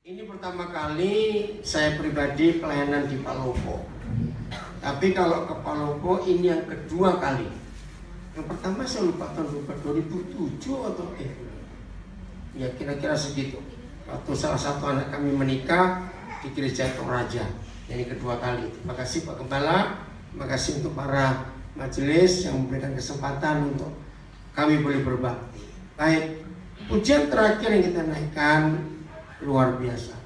Ini pertama kali saya pribadi pelayanan di Palopo. Tapi kalau ke Palopo ini yang kedua kali. Yang pertama saya lupa tahun 2007 atau ya kira-kira segitu. Waktu salah satu anak kami menikah di Gereja Toraja. Ini kedua kali. Terima kasih Pak Gembala. Terima kasih untuk para majelis yang memberikan kesempatan untuk kami boleh berbakti. Baik, pujian terakhir yang kita naikkan luar biasa.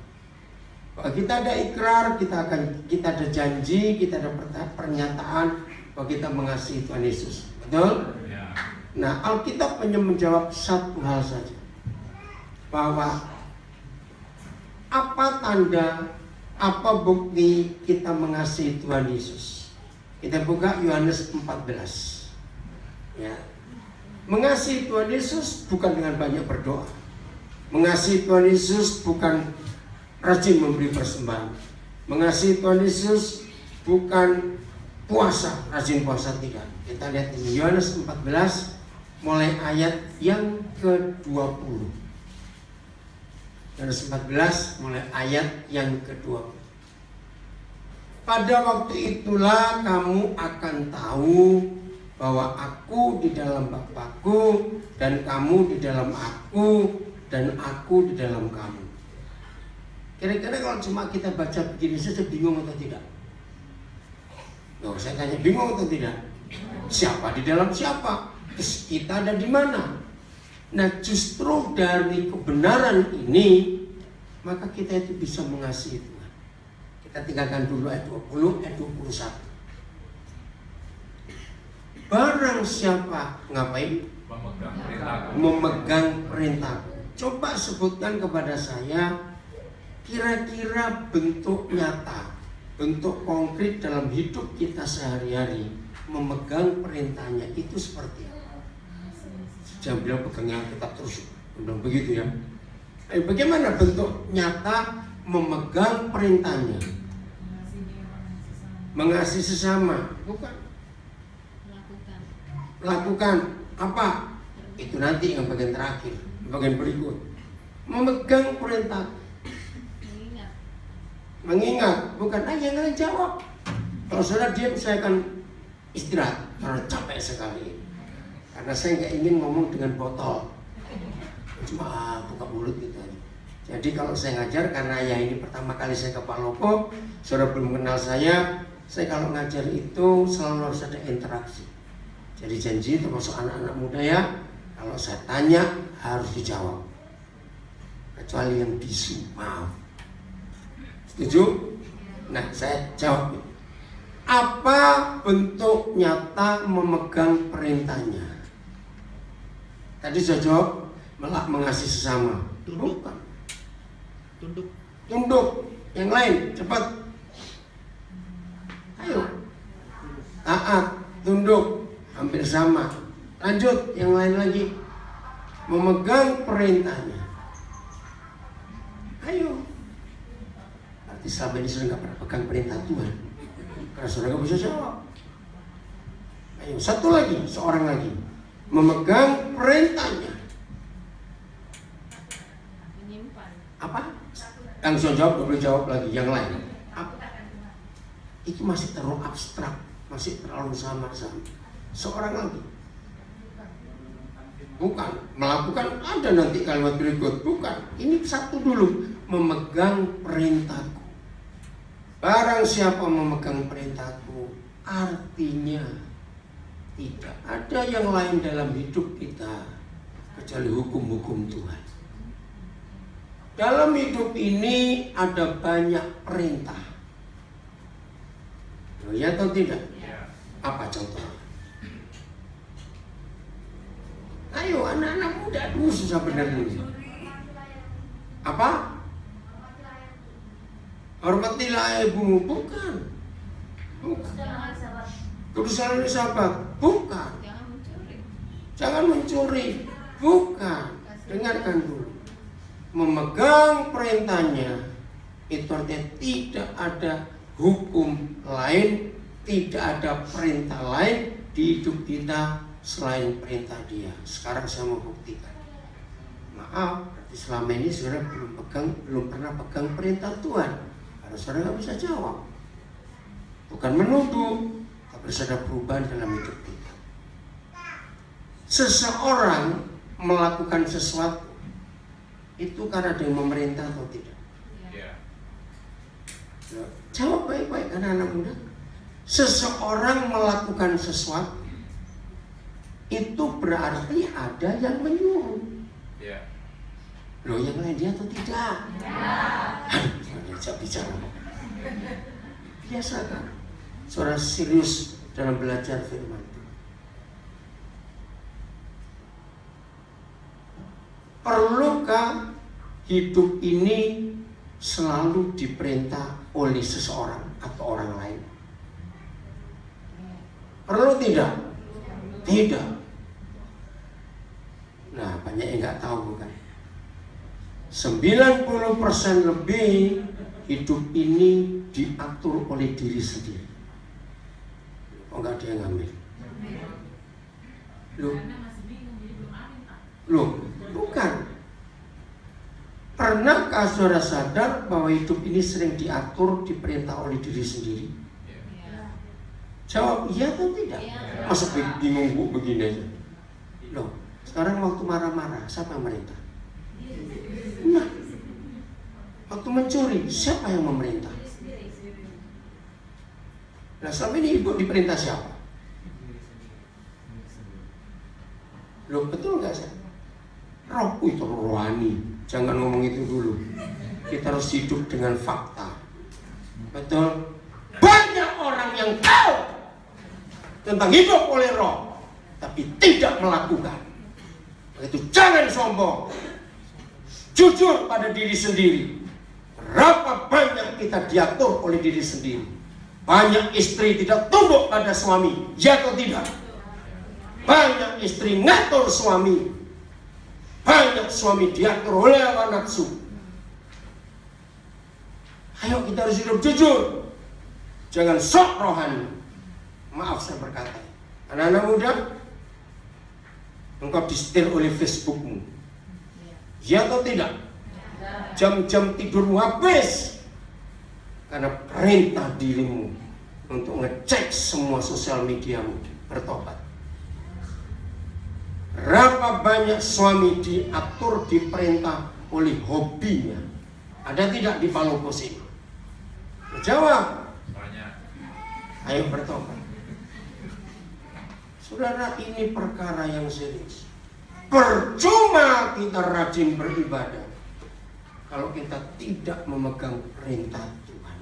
Bahwa kita ada ikrar, kita ada janji, kita ada pernyataan bahwa kita mengasihi Tuhan Yesus. Betul? Ya. Nah, Alkitab hanya menjawab satu hal saja. Bahwa apa tanda, apa bukti kita mengasihi Tuhan Yesus? Kita buka Yohanes 14. Ya. Mengasihi Tuhan Yesus bukan dengan banyak berdoa. Mengasihi Tuhan Yesus bukan rajin memberi persembahan. Mengasihi Tuhan Yesus bukan puasa, rajin puasa tidak. Kita lihat di Yohanes 14 mulai ayat yang ke-20. Yohanes 14 mulai ayat yang ke-20. Pada waktu itulah kamu akan tahu bahwa aku di dalam Bapa-Ku dan kamu di dalam aku dan aku di dalam kamu. Kira-kira kalau cuma kita baca begini saja bingung atau tidak? Loh, saya tanya bingung atau tidak? Siapa di dalam siapa? Kita ada di mana? Nah, justru dari kebenaran ini maka kita itu bisa mengasihi Tuhan. Kita tinggalkan dulu ayat 20, ayat 21. Barang siapa ngapain? Memegang perintahku. Coba sebutkan kepada saya kira-kira bentuk nyata, bentuk konkret dalam hidup kita sehari-hari memegang perintahnya itu seperti apa? Jangan bilang pegangnya Alkitab terus, bilang begitu ya. Bagaimana bentuk nyata memegang perintahnya? Mengasihi sesama, bukan? Lakukan apa? Itu nanti yang bagian terakhir, bagian berikut. Memegang perintah. Mengingat, bukan yang kalian jawab. Kalau saudara diam, saya akan istirahat karena capek sekali. Karena saya nggak ingin ngomong dengan botol, cuma buka mulut gitu aja. Jadi kalau saya ngajar, karena ya ini pertama kali saya ke Palopo, saudara belum kenal saya kalau ngajar itu selalu harus ada interaksi. Jadi janji termasuk anak-anak muda ya, kalau saya tanya harus dijawab. Kecuali yang bisu, maaf. Setuju? Nah, saya jawab. Apa bentuk nyata memegang perintahnya? Tadi saya jawab, mengasihi sesama. Bukan. Tunduk. Yang lain, cepat. Ayo. Taat, tunduk. Hampir sama. Lanjut, yang lain lagi. Memegang perintahnya. Ayo. Berarti selama ini sudah nggak pernah pegang perintah Tuhan. Karena sudah nggak bisa jawab. Ayo, satu lagi, seorang lagi. Memegang perintahnya. Menyimpan. Apa? Langsung jawab, boleh jawab lagi. Yang lain. Apa? Itu masih terlalu abstrak. Masih terlalu samar-samar. Seorang lagi. Bukan, melakukan ada nanti kalimat berikut. Bukan, ini satu dulu. Memegang perintahku. Barang siapa memegang perintahku, artinya tidak ada yang lain dalam hidup kita kecuali hukum-hukum Tuhan. Dalam hidup ini ada banyak perintah. Ya atau tidak? Apa contohnya? Ayo anak-anak muda dulu susah benar ini. Apa? Hormatilah ibumu, bukan. Kerusakan sahabat, bukan. Jangan mencuri, bukan. Dengarkan dulu. Memegang perintahnya itu artinya tidak ada hukum lain, tidak ada perintah lain di hidup kita selain perintah Dia. Sekarang saya mau buktikan. maaf, berarti selama ini saudara belum pernah pegang perintah Tuhan. Karena saudara nggak bisa jawab. Bukan menuduh, tapi saudara perubahan dalam hidup kita. Seseorang melakukan sesuatu itu karena ada yang memerintah atau tidak? Jawab baik-baik anak-anak muda. Seseorang melakukan sesuatu itu berarti ada yang menyuruh. Loh, yang lain dia atau tidak? Jangan bicara. Biasa kan? Saudara serius dalam belajar firman Tuhan. Perlukah hidup ini selalu diperintah oleh seseorang atau orang lain? Perlu tidak? Tidak. Nah, banyak yang nggak tahu bukan? 90% lebih hidup ini diatur oleh diri sendiri. Oh, nggak ada yang ngambil. Loh, bukan. Pernahkah saudara sadar bahwa hidup ini sering diatur, diperintah oleh diri sendiri? Jawab iya atau tidak? Masa bingung bu begini aja? Loh, sekarang waktu marah-marah, siapa yang merintah? Nah, waktu mencuri, siapa yang memerintah? Nah, selama ini ibu diperintah siapa? Loh, betul nggak sih? Roh itu rohani. Jangan ngomong itu dulu. Kita harus hidup dengan fakta. Betul? Banyak orang yang tahu tentang hidup oleh roh, tapi tidak melakukan. Itu jangan sombong. Jujur pada diri sendiri. Berapa banyak kita diatur oleh diri sendiri? Banyak istri tidak tunduk pada suami, ya atau tidak? Banyak istri ngatur suami. Banyak suami diatur oleh hawa nafsu. Ayo kita harus hidup jujur. Jangan sok rohani. Maaf saya berkata. Anak-anak muda, engkau disetir oleh Facebookmu. Ya atau tidak? Jam-jam tidurmu habis karena perintah dirimu untuk ngecek semua sosial mediamu. Bertobat. Berapa banyak suami diatur, diperintah oleh hobinya? Ada tidak di Palopo sini? Jawab. Ayo bertobat. Saudara, ini perkara yang serius. Percuma kita rajin beribadah kalau kita tidak memegang perintah Tuhan.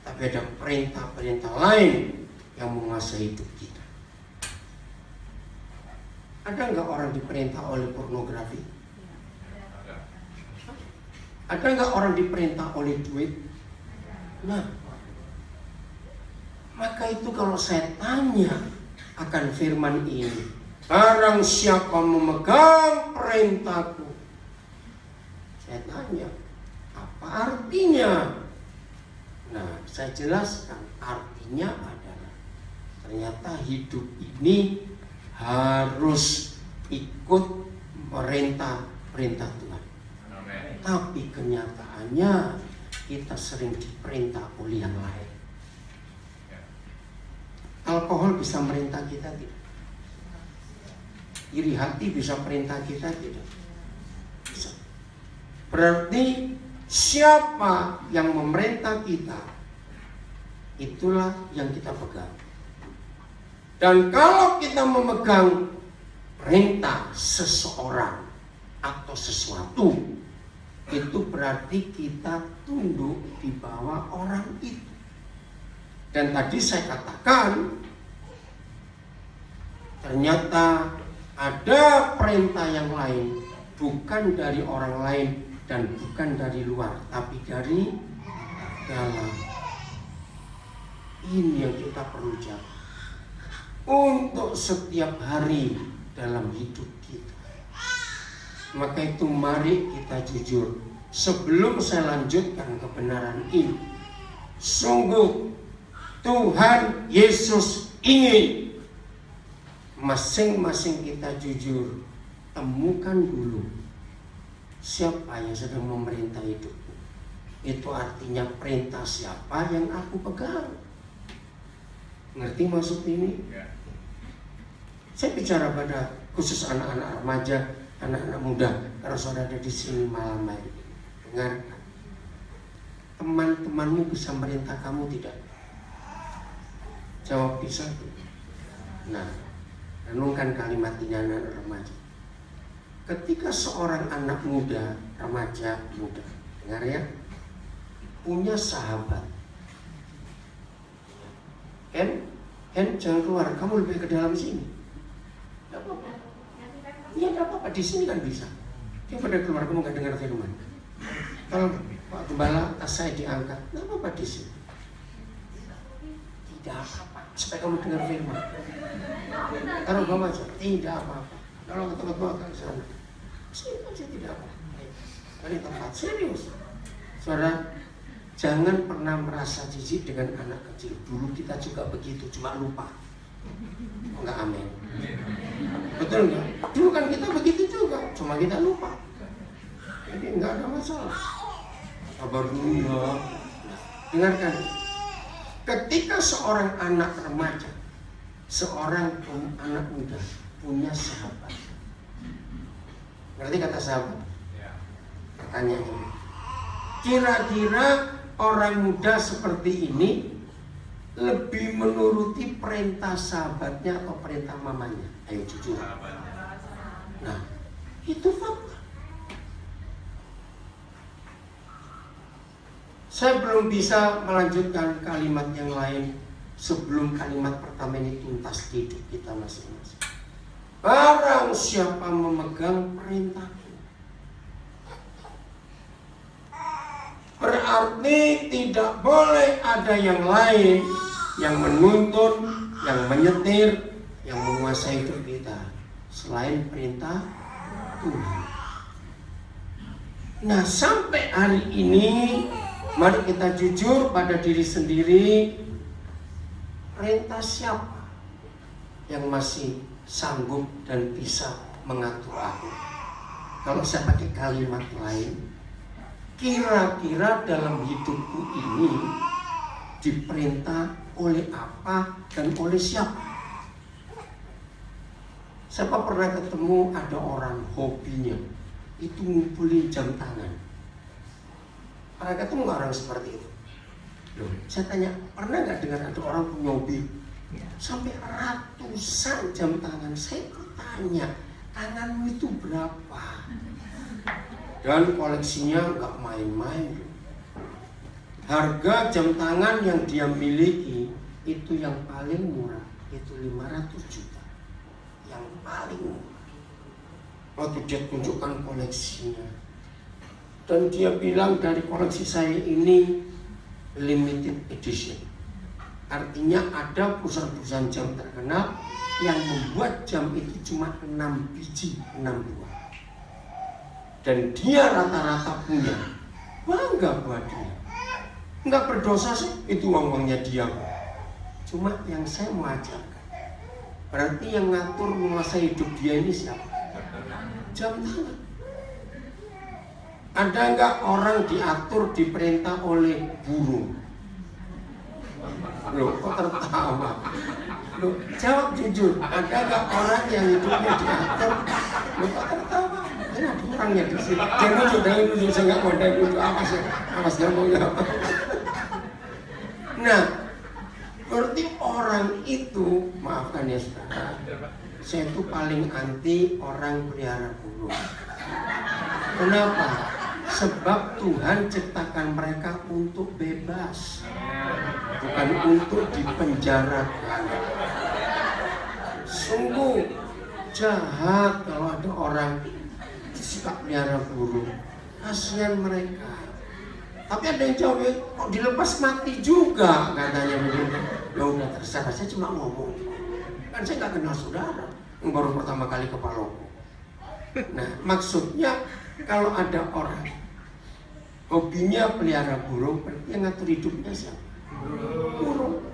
Tapi ada perintah-perintah lain yang menguasai hidup kita. Ada nggak orang diperintah oleh pornografi? Ada nggak orang diperintah oleh duit? Nah, maka itu kalau saya tanya akan firman ini, barang siapa memegang perintahku, saya tanya, apa artinya? Nah, saya jelaskan, artinya adalah ternyata hidup ini harus ikut perintah Tuhan. Amen. Tapi kenyataannya kita sering diperintah oleh yang lain. Alkohol bisa merintah kita tidak? Iri hati bisa perintah kita tidak? Bisa. Berarti siapa yang memerintah kita, itulah yang kita pegang. Dan kalau kita memegang perintah seseorang atau sesuatu, itu berarti kita tunduk di bawah orang itu. Dan tadi saya katakan, ternyata ada perintah yang lain, bukan dari orang lain dan bukan dari luar, tapi dari dalam. Ini yang kita perlu jaga untuk setiap hari dalam hidup kita. Maka itu mari kita jujur. Sebelum saya lanjutkan kebenaran ini, sungguh Tuhan Yesus ingin masing-masing kita jujur temukan dulu siapa yang sedang memerintah hidupku. Itu artinya perintah siapa yang aku pegang. Ngerti maksud ini? Saya bicara pada khusus anak-anak remaja, anak-anak muda. Kalau saudara ada di sini malam hari, dengarkan. Teman-temanmu bisa merintah kamu tidak? Jawab bisa. Nah, renungkan kalimat ini anak-anak remaja. Ketika seorang anak muda, remaja muda, dengar ya, punya sahabat, jangan keluar, kamu lebih ke dalam sini. Tidak apa-apa. Iya, tidak apa-apa, di sini kan bisa. Dia pada keluar, kamu nggak dengar firman. Kalau Pak Gembala, tas saya diangkat, tidak apa-apa di sini. Tidak apa-apa, supaya kamu dengar firman. Taruh bawah saja, tidak apa-apa. Kalau ke tempat bawah ke sana, sini aja tidak apa-apa. Ini tempat serius. Saudara, jangan pernah merasa jijik dengan anak kecil. Dulu kita juga begitu, cuma lupa. Enggak, amin. Betul enggak? Dulu kan kita begitu juga, cuma kita lupa. Jadi enggak ada masalah. Sabar dulu ya. Dengarkan. Ketika seorang anak remaja, seorang anak muda punya sahabat. Ngerti kata sahabat? Pertanyaan ini. Kira-kira orang muda seperti ini lebih menuruti perintah sahabatnya atau perintah mamanya? Ayo jujur. Nah, itu fakta. Saya belum bisa melanjutkan kalimat yang lain sebelum kalimat pertama ini tuntas di hidup kita masing-masing. Barang siapa memegang perintahku, berarti tidak boleh ada yang lain yang menuntun, yang menyetir, yang menguasai hidup kita selain perintah Tuhan. Nah, sampai hari ini mari kita jujur pada diri sendiri. Perintah siapa yang masih sanggup dan bisa mengatur aku? Kalau saya pakai kalimat lain, kira-kira dalam hidupku ini diperintah oleh apa dan oleh siapa? Siapa pernah ketemu ada orang hobinya itu ngumpulin jam tangan? Pernah ketemu orang seperti itu? Loh, saya tanya, pernah nggak dengar ada orang punya hobi sampai ratusan jam tangan? Saya tanya, tanganmu itu berapa? Dan koleksinya nggak main-main. Harga jam tangan yang dia miliki itu yang paling murah itu 500 juta. Yang paling murah. Waktu dia tunjukkan koleksinya, dan dia bilang dari koleksi saya ini limited edition. Artinya ada perusahaan-perusahaan jam terkenal yang membuat jam itu cuma 6 biji, 6 buah. Dan dia rata-rata punya. Bangga buat dia. Enggak berdosa sih, itu uang-uangnya dia. Cuma yang saya mau ajarkan, berarti yang ngatur menguasai hidup dia ini siapa? Jam tangan. Ada enggak orang diatur, diperintah oleh burung? Loh, kok tertawa? Loh, jawab jujur. Ada enggak orang yang hidupnya diatur? Loh, kok tertawa? Ini ada orangnya di sini. Jangan lucu, saya nggak mau lucu. Awas nggak mau jawab. Nah, berarti orang itu, maafkan ya saudara, saya itu paling anti orang pelihara burung. Kenapa? Sebab Tuhan ciptakan mereka untuk bebas, bukan untuk dipenjarakan. Sungguh jahat kalau ada orang suka pelihara burung. Kasihan mereka. Tapi ada yang jawab, kok dilepas mati juga katanya begitu. Ya udah terserah, saya cuma ngomong. Kan saya nggak kenal saudara, yang baru pertama kali ke Palopo. Nah, maksudnya kalau ada orang hobinya pelihara burung, berarti yang ngatur hidupnya siapa? Burung.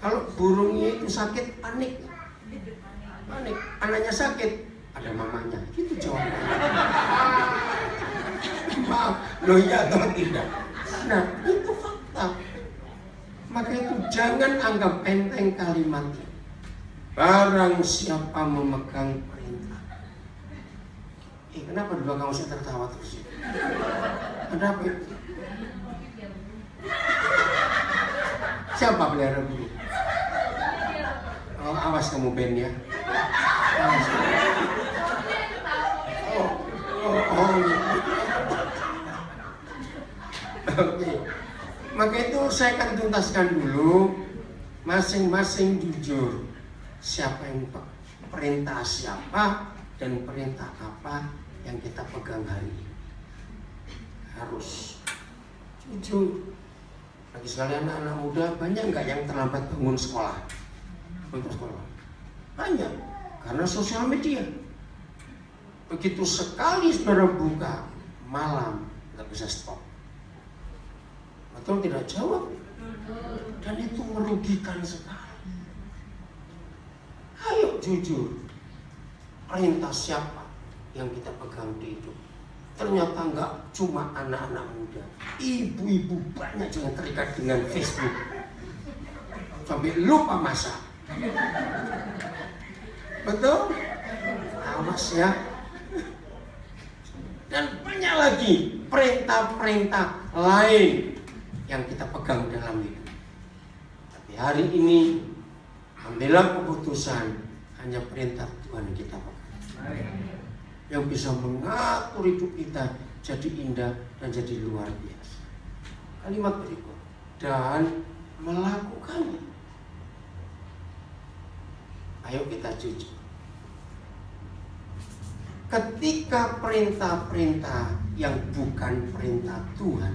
Kalau burungnya itu sakit, panik. Anaknya sakit, ada mamanya. Itu jawabannya. Maaf, loh iya atau tidak? Nah, itu fakta. Maka itu jangan anggap enteng kalimatnya. Barang siapa memegang perintah. Kenapa di belakang saya tertawa terus? Ada apa itu? Siapa pelihara burung? Oh, awas kamu Ben ya. Awas. Oke. Maka itu saya akan tuntaskan dulu. Masing-masing jujur. Siapa yang perintah siapa dan perintah apa yang kita pegang hari ini. Harus jujur. Bagi sekalian anak muda, banyak nggak yang terlambat bangun sekolah? Untuk sekolah banyak, karena sosial media. Begitu sekali saudara buka malam, nggak bisa stop. Betul tidak? Jawab. Dan itu merugikan sekali. Ayo jujur, perintah siapa yang kita pegang di hidup? Ternyata nggak cuma anak-anak muda, ibu-ibu banyak juga terikat dengan Facebook sampai lupa masak. Betul? Awas ya. Dan banyak lagi perintah-perintah lain yang kita pegang dalam hidup. Tapi hari ini ambillah keputusan, hanya perintah Tuhan yang kita pegang, yang bisa mengatur hidup kita jadi indah dan jadi luar biasa. Kalimat berikut, dan melakukannya. Ayo kita jujur. Ketika perintah-perintah yang bukan perintah Tuhan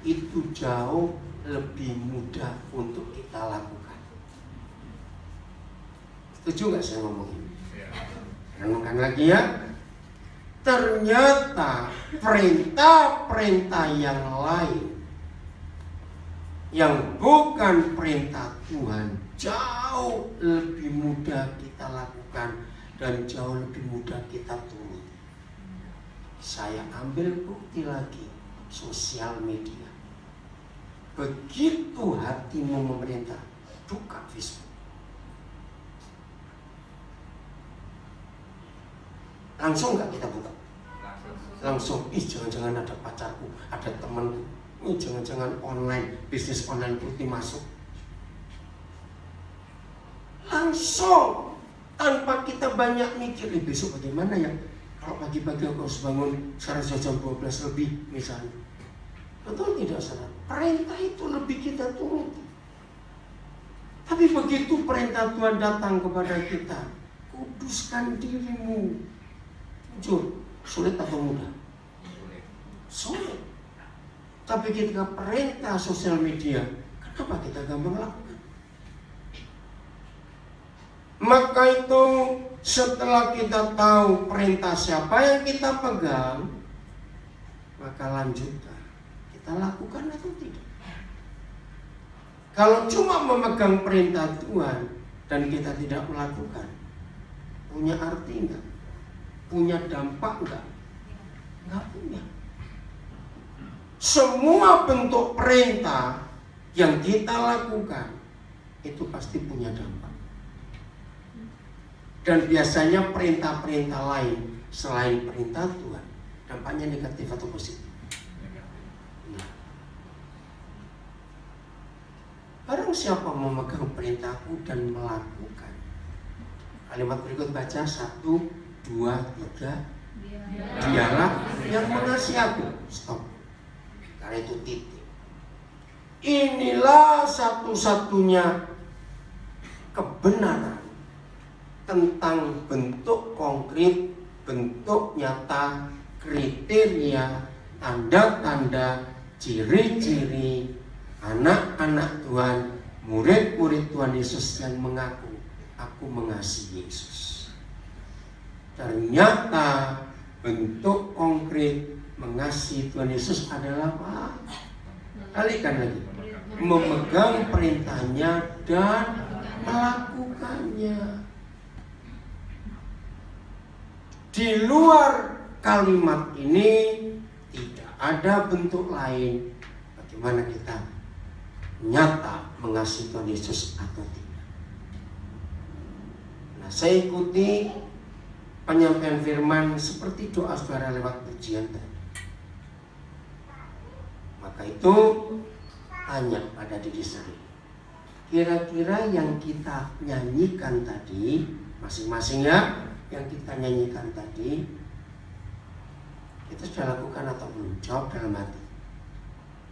itu jauh lebih mudah untuk kita lakukan. Setuju gak saya ngomong ini? Renungkan lagi ya. Ternyata perintah-perintah yang lain yang bukan perintah Tuhan jauh lebih mudah kita lakukan dan jauh lebih mudah kita turut. Saya ambil bukti lagi, sosial media. Begitu hatimu memerintah, buka Facebook. Langsung nggak kita buka? Langsung. Jangan-jangan ada pacarku, ada temanku. Jangan-jangan online, bisnis online putih masuk. Langsung, tanpa kita banyak mikir, besok bagaimana ya? Kalau pagi-pagi aku harus bangun sekarang jam 12 lebih misalnya. Betul tidak saudara? Perintah itu lebih kita turuti. Tapi begitu perintah Tuhan datang kepada kita, kuduskan dirimu. Jujur, sulit atau mudah? Sulit. Tapi ketika perintah sosial media, kenapa kita gampang lakukan? Maka itu setelah kita tahu perintah siapa yang kita pegang, maka lanjutkan. Kita lakukan atau tidak? Kalau cuma memegang perintah Tuhan dan kita tidak melakukan, punya arti enggak? Punya dampak enggak? Enggak punya. Semua bentuk perintah yang kita lakukan itu pasti punya dampak. Dan biasanya perintah-perintah lain selain perintah Tuhan, dampaknya negatif atau positif. Barang siapa memegang perintahku dan melakukan. Kalimat berikut baca 1, 2, 3. Dialah yang mengasihi aku. Stop. Karena itu titik. Inilah satu-satunya kebenaran tentang bentuk konkret, bentuk nyata, kriteria, tanda-tanda, ciri-ciri anak-anak Tuhan, murid-murid Tuhan Yesus yang mengaku, aku mengasihi Yesus. Ternyata bentuk konkret mengasihi Tuhan Yesus adalah apa? Kalikan lagi, memegang perintahnya dan melakukannya. Di luar kalimat ini tidak ada bentuk lain bagaimana kita nyata mengasihi Tuhan Yesus atau tidak. Nah, saya ikuti penyampaian firman seperti doa saudara lewat pujian tadi. Maka itu tanya pada diri sendiri, kira-kira yang kita nyanyikan tadi, masing-masing ya, yang kita nyanyikan tadi, kita sudah lakukan atau belum? Jawab dalam hati,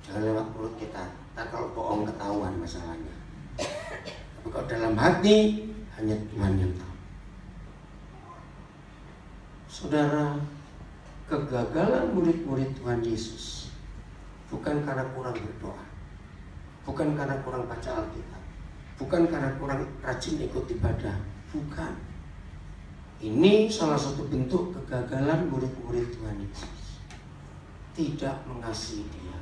jangan lewat mulut kita. Tak kalau bohong ketahuan masalahnya. Tapi kalau dalam hati, hanya Tuhan yang tahu. Saudara, kegagalan murid-murid Tuhan Yesus bukan karena kurang berdoa, bukan karena kurang baca Alkitab, bukan karena kurang rajin ikut ibadah, bukan. Ini salah satu bentuk kegagalan murid-murid Tuhan Yesus, tidak mengasihi Dia.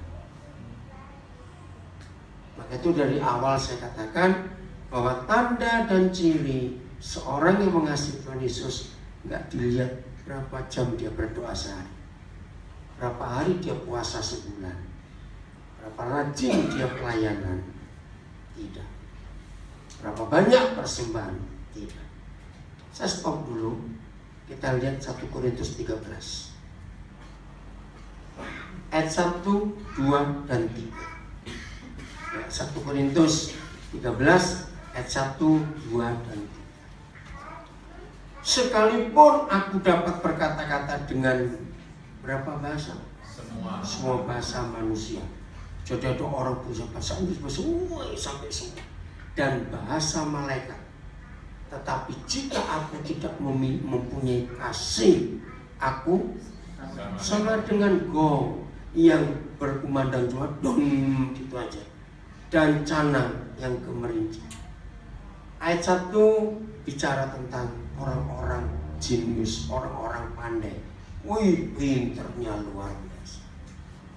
Maka itu dari awal saya katakan bahwa tanda dan ciri seorang yang mengasihi Tuhan Yesus nggak dilihat berapa jam dia berdoa sehari, berapa hari dia puasa sebulan, berapa rajin dia pelayanan, tidak. Berapa banyak persembahan, tidak. Saya stop dulu. Kita lihat 1 Korintus 13 ayat 1, 2, dan 3. 1 Korintus 13 ayat 1, 2, dan 3. Sekalipun aku dapat berkata-kata dengan berapa bahasa? Semua bahasa manusia. Jadi ada orang punya bahasa Inggris sampai semua, dan bahasa malaikat. Tetapi jika aku tidak mempunyai kasih, aku sama dengan gong yang berkumandang cuma dong gitu aja, dan canang yang gemerincing. Ayat 1 bicara tentang orang-orang jenius, orang-orang pandai. Wih, pinternya luar biasa.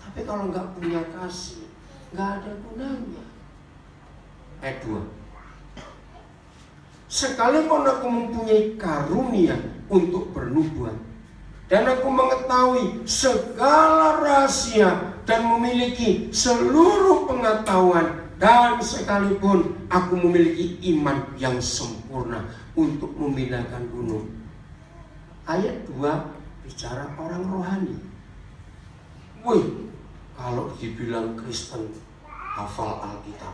Tapi kalau nggak punya kasih, nggak ada gunanya. Ayat 2. Sekalipun aku mempunyai karunia untuk bernubuat, dan aku mengetahui segala rahasia dan memiliki seluruh pengetahuan, dan sekalipun aku memiliki iman yang sempurna untuk memindahkan gunung. Ayat 2 bicara orang rohani. Wih, kalau dibilang Kristen hafal Alkitab,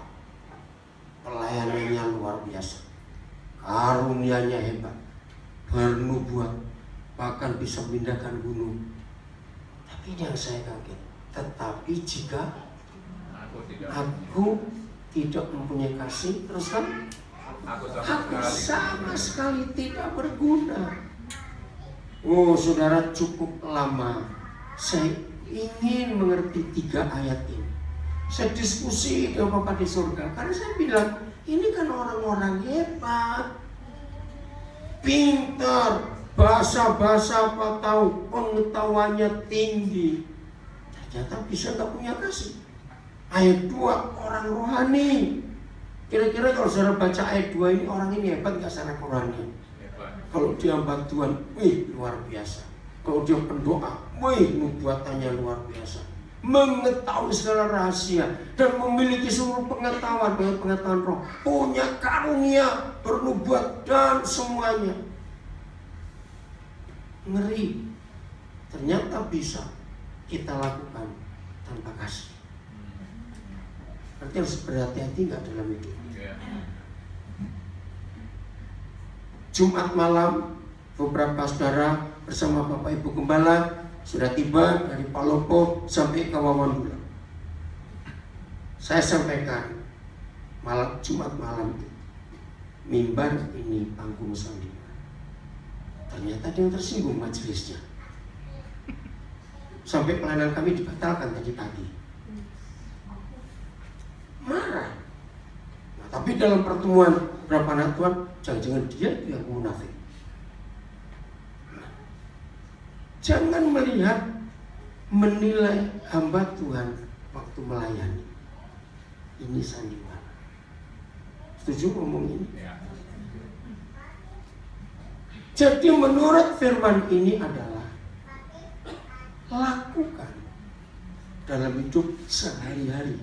pelayanannya luar biasa, karunianya hebat, bernubuat, bahkan bisa memindahkan gunung. Tapi yang saya kaget, tetapi jika aku tidak mempunyai kasih, terus kan aku sama sekali tidak berguna. Oh saudara, cukup lama saya ingin mengerti 3 ayat ini. Saya diskusi dengan Bapak di surga, karena saya bilang, ini kan orang-orang hebat, pintar, bahasa-bahasa apa tahu, pengetahuannya tinggi, ternyata bisa nggak punya kasih. Ayat 2, orang rohani. Kira-kira kalau saudara baca ayat 2 ini, orang ini hebat nggak secara rohani? Kalau dia hamba Tuhan, wih luar biasa. Kalau dia pendoa, wih nubuatannya luar biasa. Mengetahui segala rahasia dan memiliki seluruh pengetahuan roh, punya karunia bernubuat dan semuanya. Ngeri. Ternyata bisa kita lakukan tanpa kasih. Nanti harus berhati-hati nggak dalam hidup. Jumat malam beberapa saudara bersama Bapak Ibu Gembala sudah tiba dari Palopo sampai ke Wawandula. Saya sampaikan Jumat malam itu, mimbar ini panggung sandiwara. Ternyata dia tersinggung majelisnya. Sampai pelayanan kami dibatalkan tadi pagi. Marah. Nah, tapi dalam pertemuan berapa anak Tuhan, jangan-jangan dia itu yang munafik. Jangan melihat, menilai hamba Tuhan waktu melayani. Ini sandiwara. Setuju ngomong ini? Jadi menurut firman ini adalah lakukan dalam hidup sehari-hari.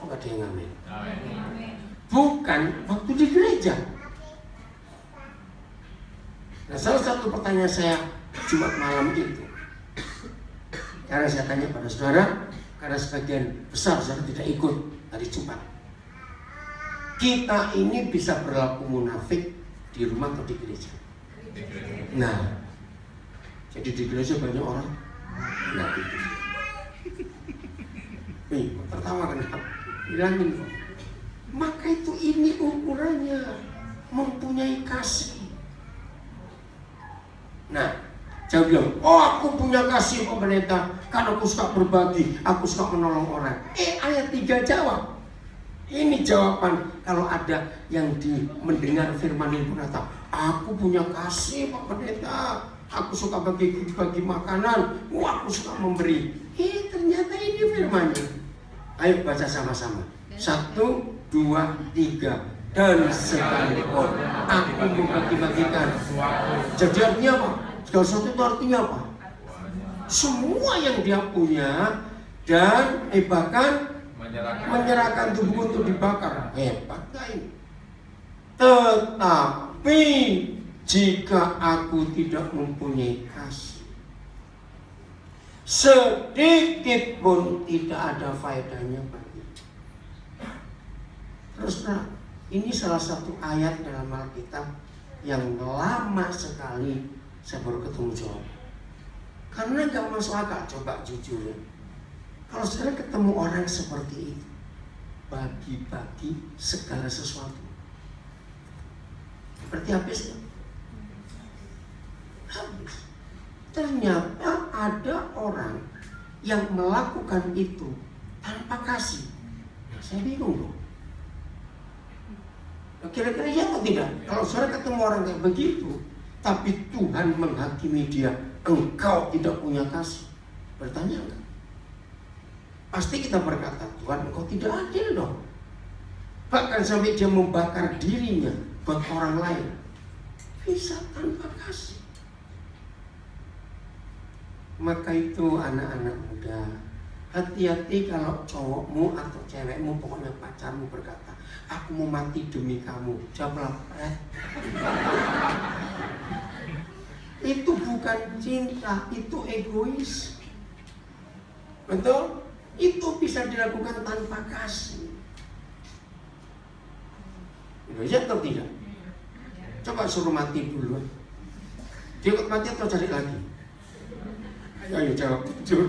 Kok ada yang amin? Bukan waktu di gereja. Nah, salah satu pertanyaan saya Jumat malam itu, karena saya tanya pada saudara, karena sebagian besar saudara tidak ikut hari Jumat, kita ini bisa berlaku munafik di rumah atau di gereja? Nah, jadi di gereja banyak orang munafik. Nih, tertawa kenapa? Bilangin kok. Maka itu ini ukurannya mempunyai kasih. Nah, saya bilang, oh aku punya kasih Pak Pendeta, karena aku suka berbagi, aku suka menolong orang. Ayat 3 jawab. Ini jawaban kalau ada yang mendengar firman ini berkata, aku punya kasih Pak Pendeta, aku suka bagi makanan, aku suka memberi. Ternyata ini firmannya. Ayo baca sama-sama. 1, 2, 3. Dan sekalipun aku membagi-bagikan. Jadi artinya apa? Segala sesuatu itu artinya apa? Semua yang dia punya dan bahkan menyerahkan tubuh untuk dibakar. Hebat gak ini? Tetapi jika aku tidak mempunyai kasih, sedikit pun tidak ada faedahnya bagi. Terus ini salah satu ayat dalam Alkitab yang lama sekali saya baru ketemu jawab. Karena gak masuk akal, coba jujur ya. Kalau saudara ketemu orang seperti itu, bagi-bagi segala sesuatu, seperti habis ya? Habis. Ternyata ada orang yang melakukan itu tanpa kasih. Nah, saya bingung loh. Kira-kira ya atau tidak? Kalau saudara ketemu orang kayak begitu, tapi Tuhan menghakimi dia, engkau tidak punya kasih, bertanya enggak? Pasti kita berkata, Tuhan engkau tidak adil dong. Bahkan sampai dia membakar dirinya buat orang lain. Bisa tanpa kasih. Maka itu anak-anak muda, hati-hati kalau cowokmu atau cewekmu, pokoknya pacarmu berkata, aku mau mati demi kamu. Jawablah, itu bukan cinta, itu egois. Betul? Itu bisa dilakukan tanpa kasih. Egois atau tidak? Coba suruh mati dulu. Dia ikut mati atau cari lagi? Ayo jawab jujur.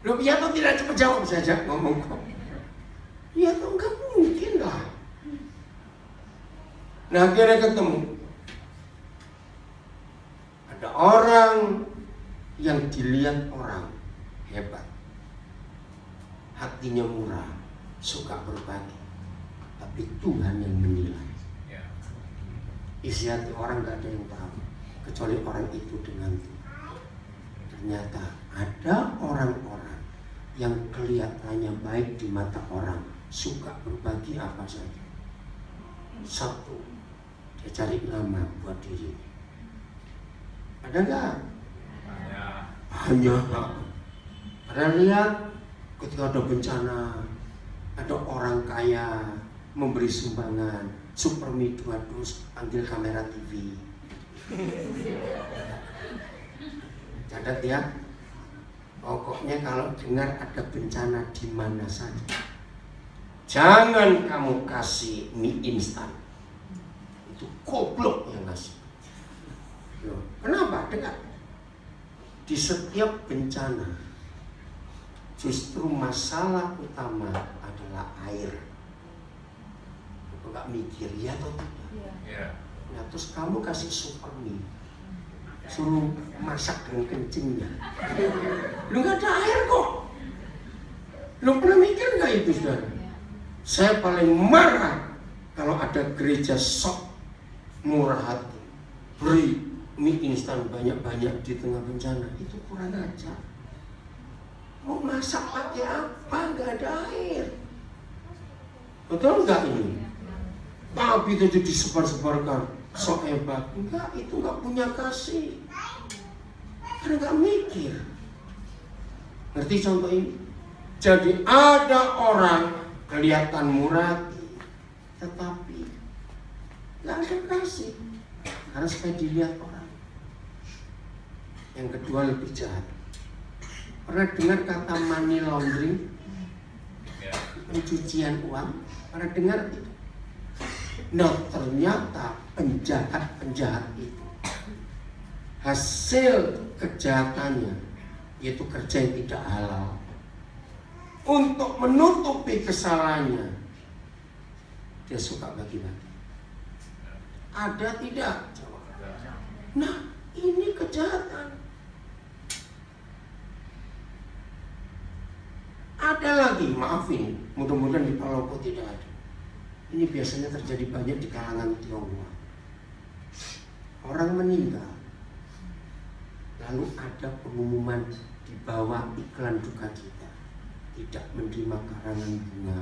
Loh, ya atau tidak? Coba jawab saja, ngomong kok. Ya atau enggak mungkin lah. Nah akhirnya ketemu. Ada orang yang dilihat orang hebat, hatinya murah, suka berbagi, tapi Tuhan yang menilai. Isi hati orang gak ada yang tahu kecuali orang itu dengan Tuhan. Ternyata ada orang-orang yang kelihatannya baik di mata orang, suka berbagi apa saja. Satu, dia cari nama buat diri. Ada nggak? Banyak. Pernah lihat ketika ada bencana, ada orang kaya memberi sumbangan, Supermi 2 dus, panggil kamera TV. Catat ya. Pokoknya kalau dengar ada bencana di mana saja, jangan kamu kasih mie instan. Itu goblok yang ngasih. Loh, kenapa? Dengar. Di setiap bencana, justru masalah utama adalah air. Kau gak mikir ya atau tidak? Yeah. Nah, terus kamu kasih Supermi, suruh masak dengan kencingnya. Lu gak ada air kok. Lu pernah mikir gak itu saudara? Saya paling marah kalau ada gereja sok murah hati, beri mie instan banyak-banyak di tengah bencana. Itu kurang ajar. Mau masak pakai apa? Gak ada air. Betul gak ini? Tapi itu disebar-sebarkan. sok hebat. Enggak, itu enggak punya kasih. Karena enggak mikir. Ngerti contoh ini? Jadi ada orang kelihatan murah, tetapi enggak ada kasih. Karena supaya dilihat orang. Yang kedua lebih jahat. Pernah dengar kata money laundering? Pencucian uang? Pernah dengar itu? Nah, ternyata penjahat-penjahat itu hasil kejahatannya yaitu kerja yang tidak halal. Untuk menutupi kesalahannya, dia suka bagi-bagi. Ada tidak? Nah, ini kejahatan. Ada lagi, maaf ini, mudah-mudahan di Palopo tidak ada. Ini biasanya terjadi banyak di kalangan Tionghoa. Orang meninggal, lalu ada pengumuman di bawah iklan duka cita. Tidak menerima karangan bunga,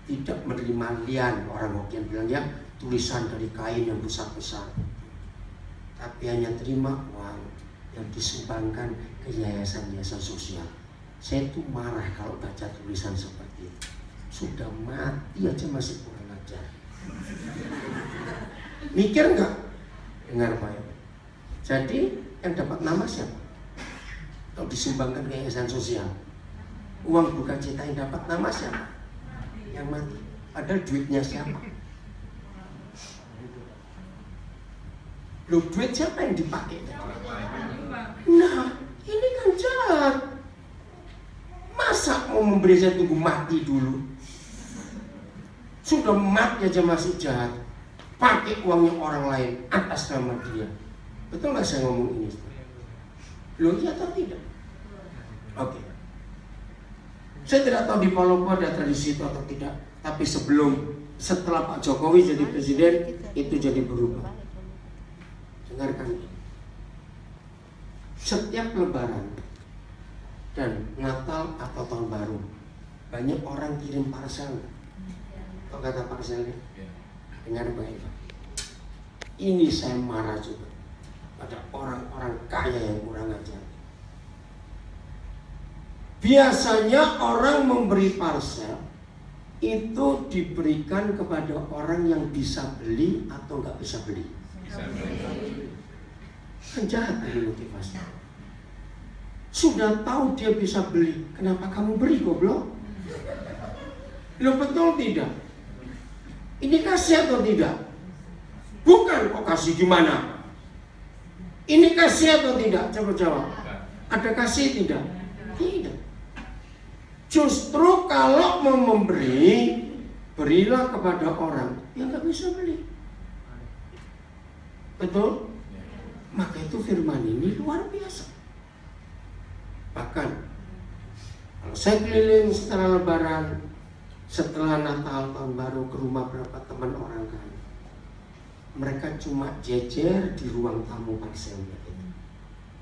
tidak menerima lian, orang Hokkien bilangnya tulisan dari kain yang besar-besar, tapi hanya terima uang yang disumbangkan ke yayasan-yayasan sosial. Saya tuh marah kalau baca tulisan seperti itu. Sudah mati aja masih kurang ajar. Mikir nggak? Dengar baik. Jadi yang dapat nama siapa? Kalau disumbangkan ke yayasan sosial, uang duka cita yang dapat nama siapa? Yang mati. Padahal duitnya siapa? Loh, duit siapa yang dipakai? Nah, ini kan jahat. Masa mau memberi saya tunggu mati dulu? Sudah mati aja masih jahat. Pakai uangnya orang lain atas nama dia. Betul nggak saya ngomong ini? Loh, iya atau tidak? Oke. Saya tidak tahu di Palopo ada tradisi itu atau tidak. Tapi setelah Pak Jokowi jadi presiden, itu jadi berubah. Dengarkan ini. Setiap Lebaran dan Natal atau Tahun Baru, banyak orang kirim parcel. Tahu kata parcelnya? Dengar baik. Ini saya marah juga pada orang-orang kaya yang kurang ajar. Biasanya orang memberi parcel itu diberikan kepada orang yang bisa beli atau nggak bisa beli. Kan jahat ini motivasinya. Sudah tahu dia bisa beli, kenapa kamu beri goblok? Lo betul tidak? Ini kasih atau tidak? Bukan kok kasih gimana? Ini kasih atau tidak? Coba jawab. Ada kasih tidak? Tidak. Justru kalau mau memberi, berilah kepada orang yang nggak bisa beli. Betul? Maka itu firman ini luar biasa. Bahkan kalau saya keliling setelah Lebaran, setelah Natal, Tahun Baru ke rumah berapa teman orang kaya, mereka cuma jejer di ruang tamu parselnya itu.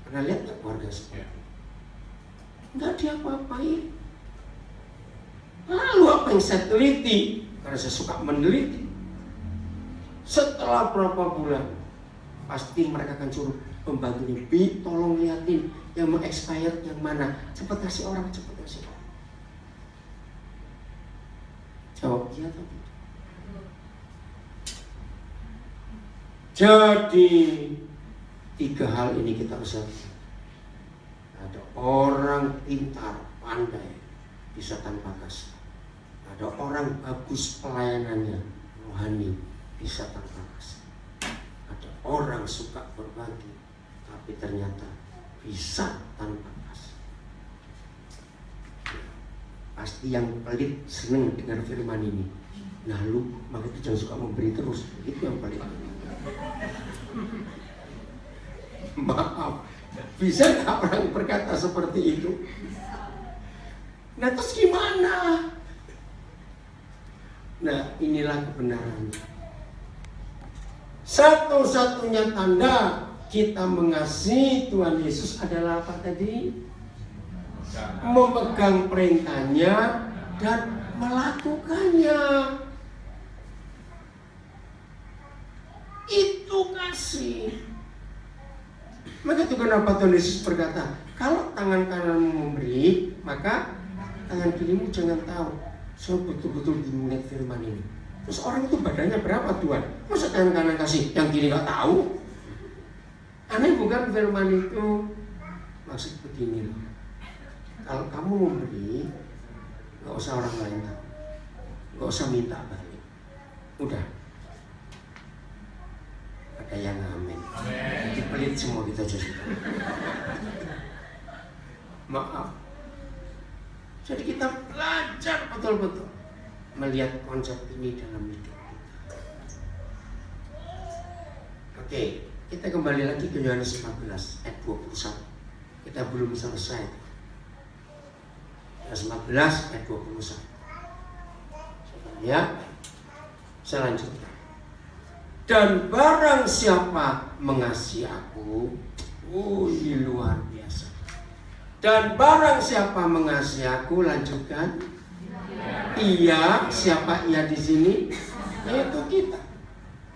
Pernah lihat nggak keluarga seperti itu? Nggak diapa-apain. Lalu apa yang saya teliti? Karena saya suka meneliti. Setelah berapa bulan, pasti mereka akan suruh pembantunya, Bi, tolong liatin yang mau expired yang mana. Cepat kasih orang, cepat kasih orang. Jawab iya atau tidak? Jadi 3 hal ini kita harus lihat. Ada orang pintar, pandai, bisa tanpa kasih. Ada orang bagus pelayanannya, rohani, bisa tanpa kasih. Ada orang suka berbagi, tapi ternyata bisa tanpa kasih. Pasti yang pelit seneng dengar firman ini. Nah lu, maka itu jangan suka memberi terus. Itu yang pelit. Maaf, bisa nggak orang berkata seperti itu? Nah terus gimana? Nah inilah kebenarannya. Satu-satunya tanda kita mengasihi Tuhan Yesus adalah apa tadi? Memegang perintahnya dan melakukannya. Itu kasih. Maka itu kenapa Tuhan Yesus berkata, kalau tangan kananmu memberi, maka tangan kirimu jangan tahu. So betul-betul diingat firman ini. Terus orang itu badannya berapa Tuhan? Masa tangan kanan kasih, yang kiri gak tahu? Aneh bukan firman itu? Maksud begini loh. Kalau kamu memberi, gak usah orang lain tahu. Gak usah minta balik. Udah. Ada yang amin. Jadi pelit semua kita jadi. Maaf. Jadi kita belajar betul-betul melihat konsep ini dalam hidup kita. Oke, kita kembali lagi ke Yohanes 14 ayat 21. Kita belum selesai. Yohanes 14 ayat 21. Ya, selanjutnya. Dan barang siapa mengasihi aku, ini luar biasa. Dan barang siapa mengasihi aku, lanjutkan. Ia, siapa ia di sini? Yaitu kita.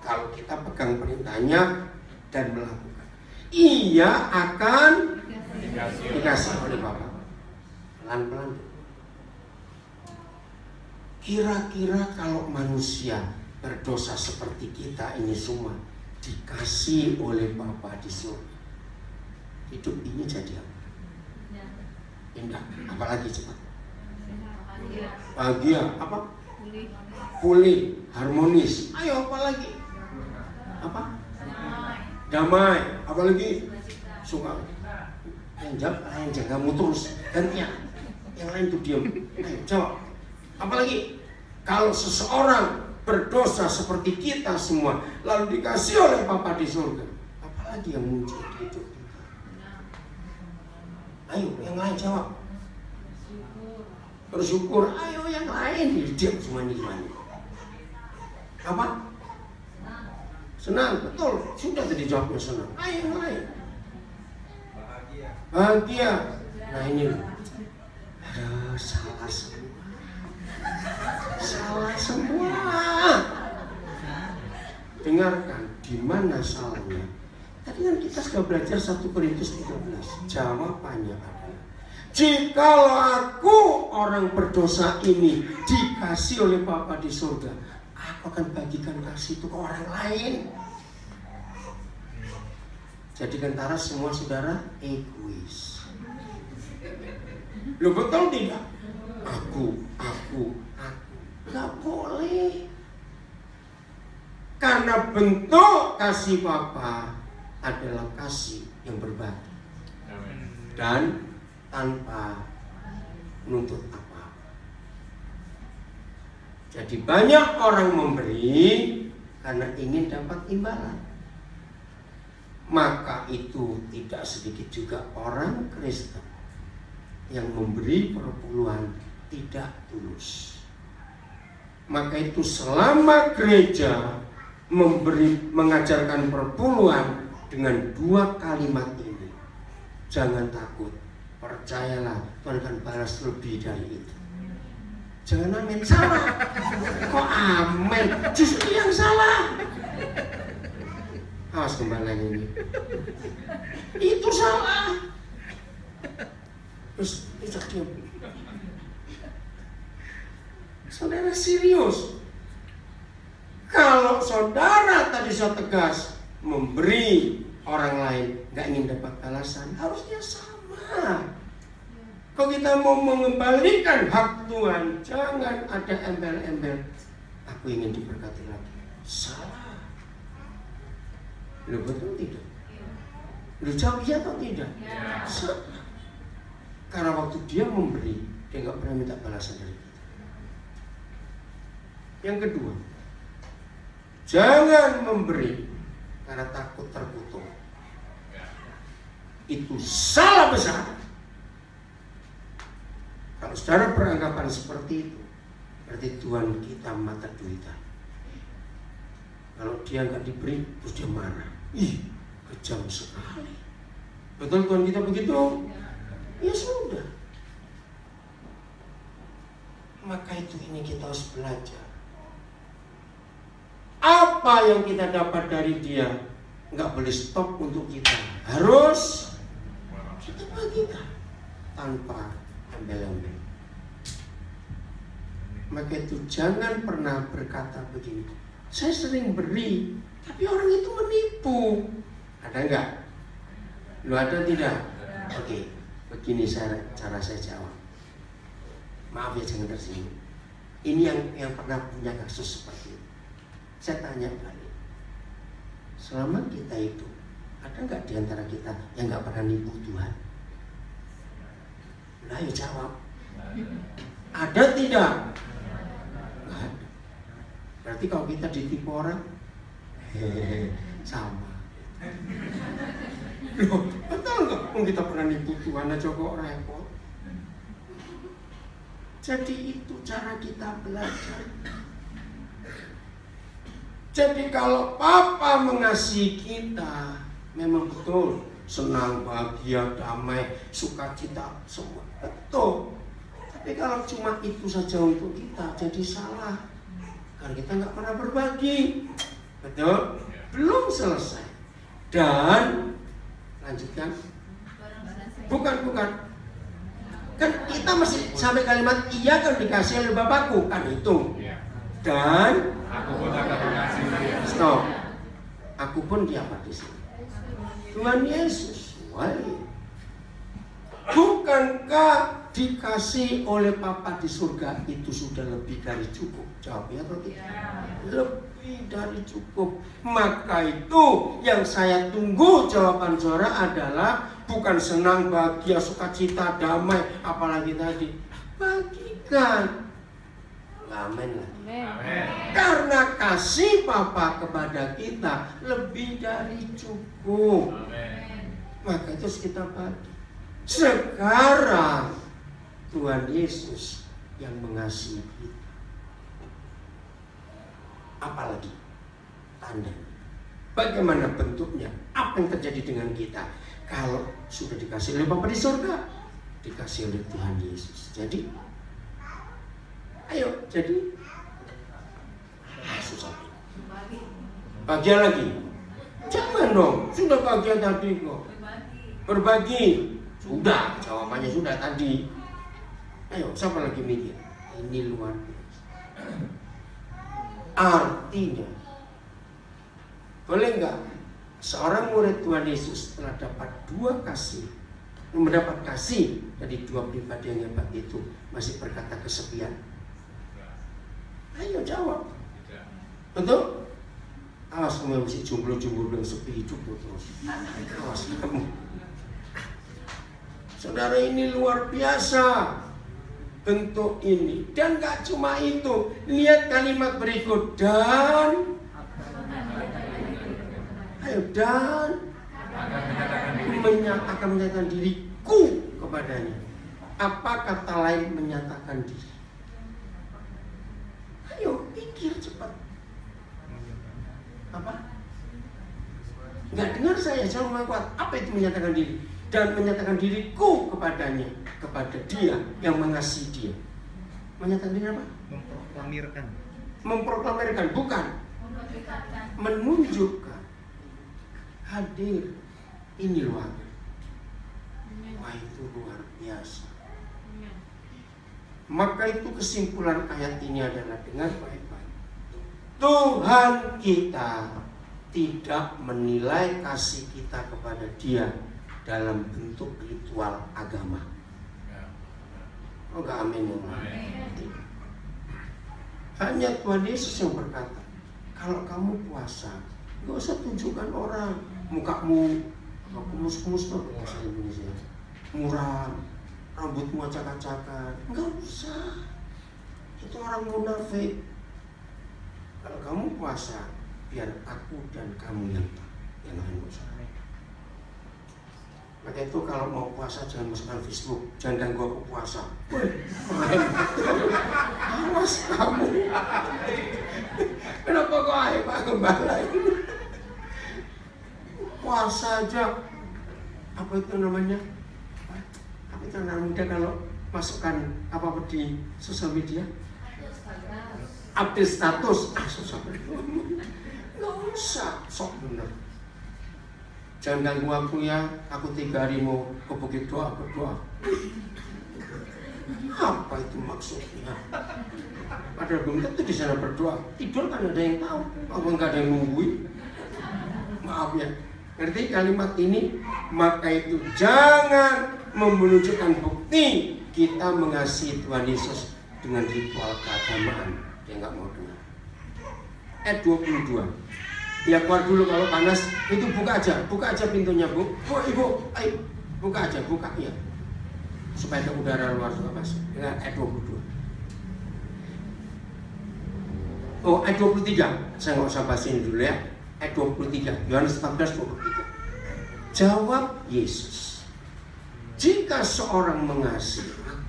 Kalau kita pegang perintahnya dan melakukan, ia akan dikasih oleh Bapa. Pelan-pelan. Kira-kira kalau manusia berdosa seperti kita ini semua dikasih oleh Bapa di surga, hidup ini jadi apa? Indah, apalagi cepat. Bahagia, apa? Pulih, harmonis. Ayo apalagi? Apa? Damai, apalagi? Suka. Yang jaga terus gantian. Yang lain tuh diam. Ayo jawab. Apalagi? Kalau seseorang berdosa seperti kita semua, lalu dikasih oleh Bapa di surga, apalagi yang muncul di hidup kita? Ayo, yang lain jawab. Bersyukur. Ayo yang lain, diam cuma gimana? Apa? Senang, betul. Sudah tadi jawabnya senang. Ayo yang lain. Bahagia. Nah ini, ada salah semua. Salah semua. Dengarkan, di mana salahnya? Tadi kan kita sudah belajar 1 Korintus 13. Jawabannya adalah, jikalau aku orang berdosa ini dikasih oleh Bapa di surga, aku akan bagikan kasih itu ke orang lain. Jadi antara semua saudara egois. Loh betul tidak? Aku. Gak boleh. Karena bentuk kasih Bapa adalah kasih yang berbagi. Dan tanpa menuntut apa-apa. Jadi banyak orang memberi karena ingin dapat imbalan. Maka itu tidak sedikit juga orang Kristen yang memberi perpuluhan tidak tulus. Maka itu selama gereja mengajarkan perpuluhan dengan 2 kalimat ini, jangan takut, percayalah Tuhan akan balas lebih dari itu. Jangan amin, salah. Kok amin? Justru yang salah. Awas kembali ini. Itu salah. Terus bisa diam. Saudara serius. Kalau saudara tadi saya tegas memberi orang lain nggak ingin dapat balasan, harusnya sama. Kalau kita mau mengembalikan hak Tuhan, jangan ada embel-embel. Aku ingin diberkati lagi. Salah. Lu betul tidak? Lu jawab iya atau tidak? Salah. Karena waktu dia memberi, dia nggak pernah minta balasan dari kita. Yang kedua, jangan memberi karena takut terkutuk. Itu salah besar. Kalau saudara beranggapan seperti itu, berarti Tuhan kita mata duitan. Kalau dia nggak diberi, terus dia marah. Ih, kejam sekali. Betul Tuhan kita begitu? Ya sudah. Maka itu ini kita harus belajar. Apa apa yang kita dapat dari dia, nggak boleh stop untuk kita. Harus kita bagikan tanpa embel-embel. Maka itu jangan pernah berkata begini, saya sering beri, tapi orang itu menipu. Ada nggak? Lu ada tidak? Oke, begini cara saya jawab. Maaf ya, jangan tersinggung. Ini yang pernah punya kasus seperti itu. Saya tanya balik, selama kita itu, ada nggak diantara kita yang nggak pernah nipu Tuhan? Nah, ayo jawab. Ada tidak? Nggak ada. Berarti kalau kita ditipu orang, sama. Loh, betul nggak? Kita pernah nipu Tuhan aja kok repot. Jadi itu cara kita belajar. Jadi kalau Papa mengasihi kita, memang betul, senang, bahagia, damai, sukacita, semua betul. Tapi kalau cuma itu saja untuk kita, jadi salah. Karena kita nggak pernah berbagi, betul? Belum selesai. Dan lanjutkan. Bukan. Kan kita masih sampai kalimat iya kan dikasih oleh Bapakku, kan itu. Dan aku pun akan mengasihi dia. Stop. Aku pun diapa di sini? Tuhan Yesus. Why? Bukankah dikasih oleh Papa di surga itu sudah lebih dari cukup? Jawabnya atau tidak? Lebih dari cukup. Maka itu yang saya tunggu jawaban saudara adalah bukan senang, bahagia, sukacita, damai, apalagi tadi. Bagikan. Amin lah. Amin. Karena kasih Papa kepada kita lebih dari cukup. Amin. Maka itu harus kita bagi. Sekarang Tuhan Yesus yang mengasihi kita. Apalagi tanda. Bagaimana bentuknya? Apa yang terjadi dengan kita? Kalau sudah dikasih oleh Bapa di surga, dikasih oleh Tuhan Yesus. Jadi, ayo jadi susah. Bahagia lagi. Jangan dong, sudah bahagia tadi kok. Berbagi. Sudah, jawabannya sudah tadi. Ayo, siapa lagi mikir? Ini luar biasa. Artinya, boleh nggak seorang murid Tuhan Yesus setelah dapat dua kasih, mendapat kasih dari dua pribadi yang hebat itu, masih berkata kesepian? Ayo jawab. Betul? Awas kamu masih jomblo-jomblo yang sepi hidup terus. Awas kamu. Saudara, ini luar biasa bentuk ini. Dan gak cuma itu. Lihat kalimat berikut. Dan akan menyatakan diriku kepadanya. Apa kata lain menyatakan diri? Ayo pikir cepat. Apa? Nggak dengar saya, jangan kuat. Apa itu menyatakan diri? Dan menyatakan diriku kepadanya, kepada dia yang mengasihi dia. Menyatakan diri apa? Memproklamirkan, bukan. Menunjukkan. Hadir. Ini luar. Wah, itu luar biasa. Maka itu kesimpulan ayat ini adalah dengar baik-baik. Tuhan kita tidak menilai kasih kita kepada dia dalam bentuk ritual agama. Oh, enggak, amin ya. Hanya Tuhan Yesus yang berkata, kalau kamu puasa, enggak usah tunjukkan orang mukamu kumus-kumus tuh bahasa Indonesia, muram, rambutmu acak-acakan, enggak usah. Itu orang munafik. Kalau kamu puasa, biar aku dan kamu yang lain puasa. Maka itu kalau mau puasa jangan masukkan Facebook, jangan ganggu aku puasa. Awas kamu. Kenapa kok Pak Gembala ini? Puasa aja. Apa itu namanya? Apa itu anak muda kalau masukkan apa di sosial media? Update status. Nggak Jangan ganggu aku ya, aku 3 hari mau ke bukit berdoa. Apa itu maksudnya? Padahal belum tentu di sana berdoa. Tidur kan ada yang tahu, apa nggak ada yang nungguin. Maaf ya, ngerti kalimat ini? Maka itu jangan menunjukkan bukti kita mengasihi Tuhan Yesus dengan ritual keagamaan. Dia nggak mau dengar. Ayat 22. Ya keluar dulu kalau panas, itu buka aja pintunya bu. Ibu, ayo buka aja, buka ya. Supaya ada udara luar juga masuk. Dengan ayat 22. Oh, ayat 23. Saya nggak usah bahas ini dulu ya. Ayat 23. Yohanes 14:23. Jawab Yesus, jika seorang mengasihi aku,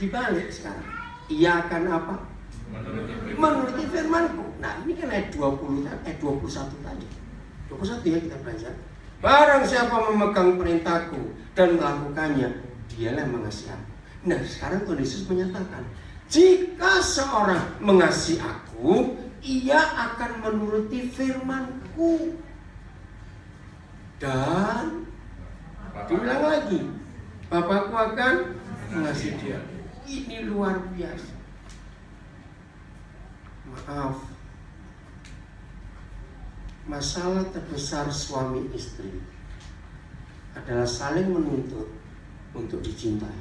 dibalik sekarang, ia akan apa? Menuruti firman-Ku. Nah ini kan ayat 20, ayat 21 tadi. 21 ya kita belajar. Barang siapa memegang perintahku dan melakukannya, dialah yang mengasihi aku. Nah sekarang Tuhan Yesus menyatakan, jika seorang mengasihi aku, ia akan menuruti firman-Ku. Dan diulang lagi, Bapakku akan mengasihi dia. Ini luar biasa. Maaf, masalah terbesar suami istri adalah saling menuntut untuk dicintai.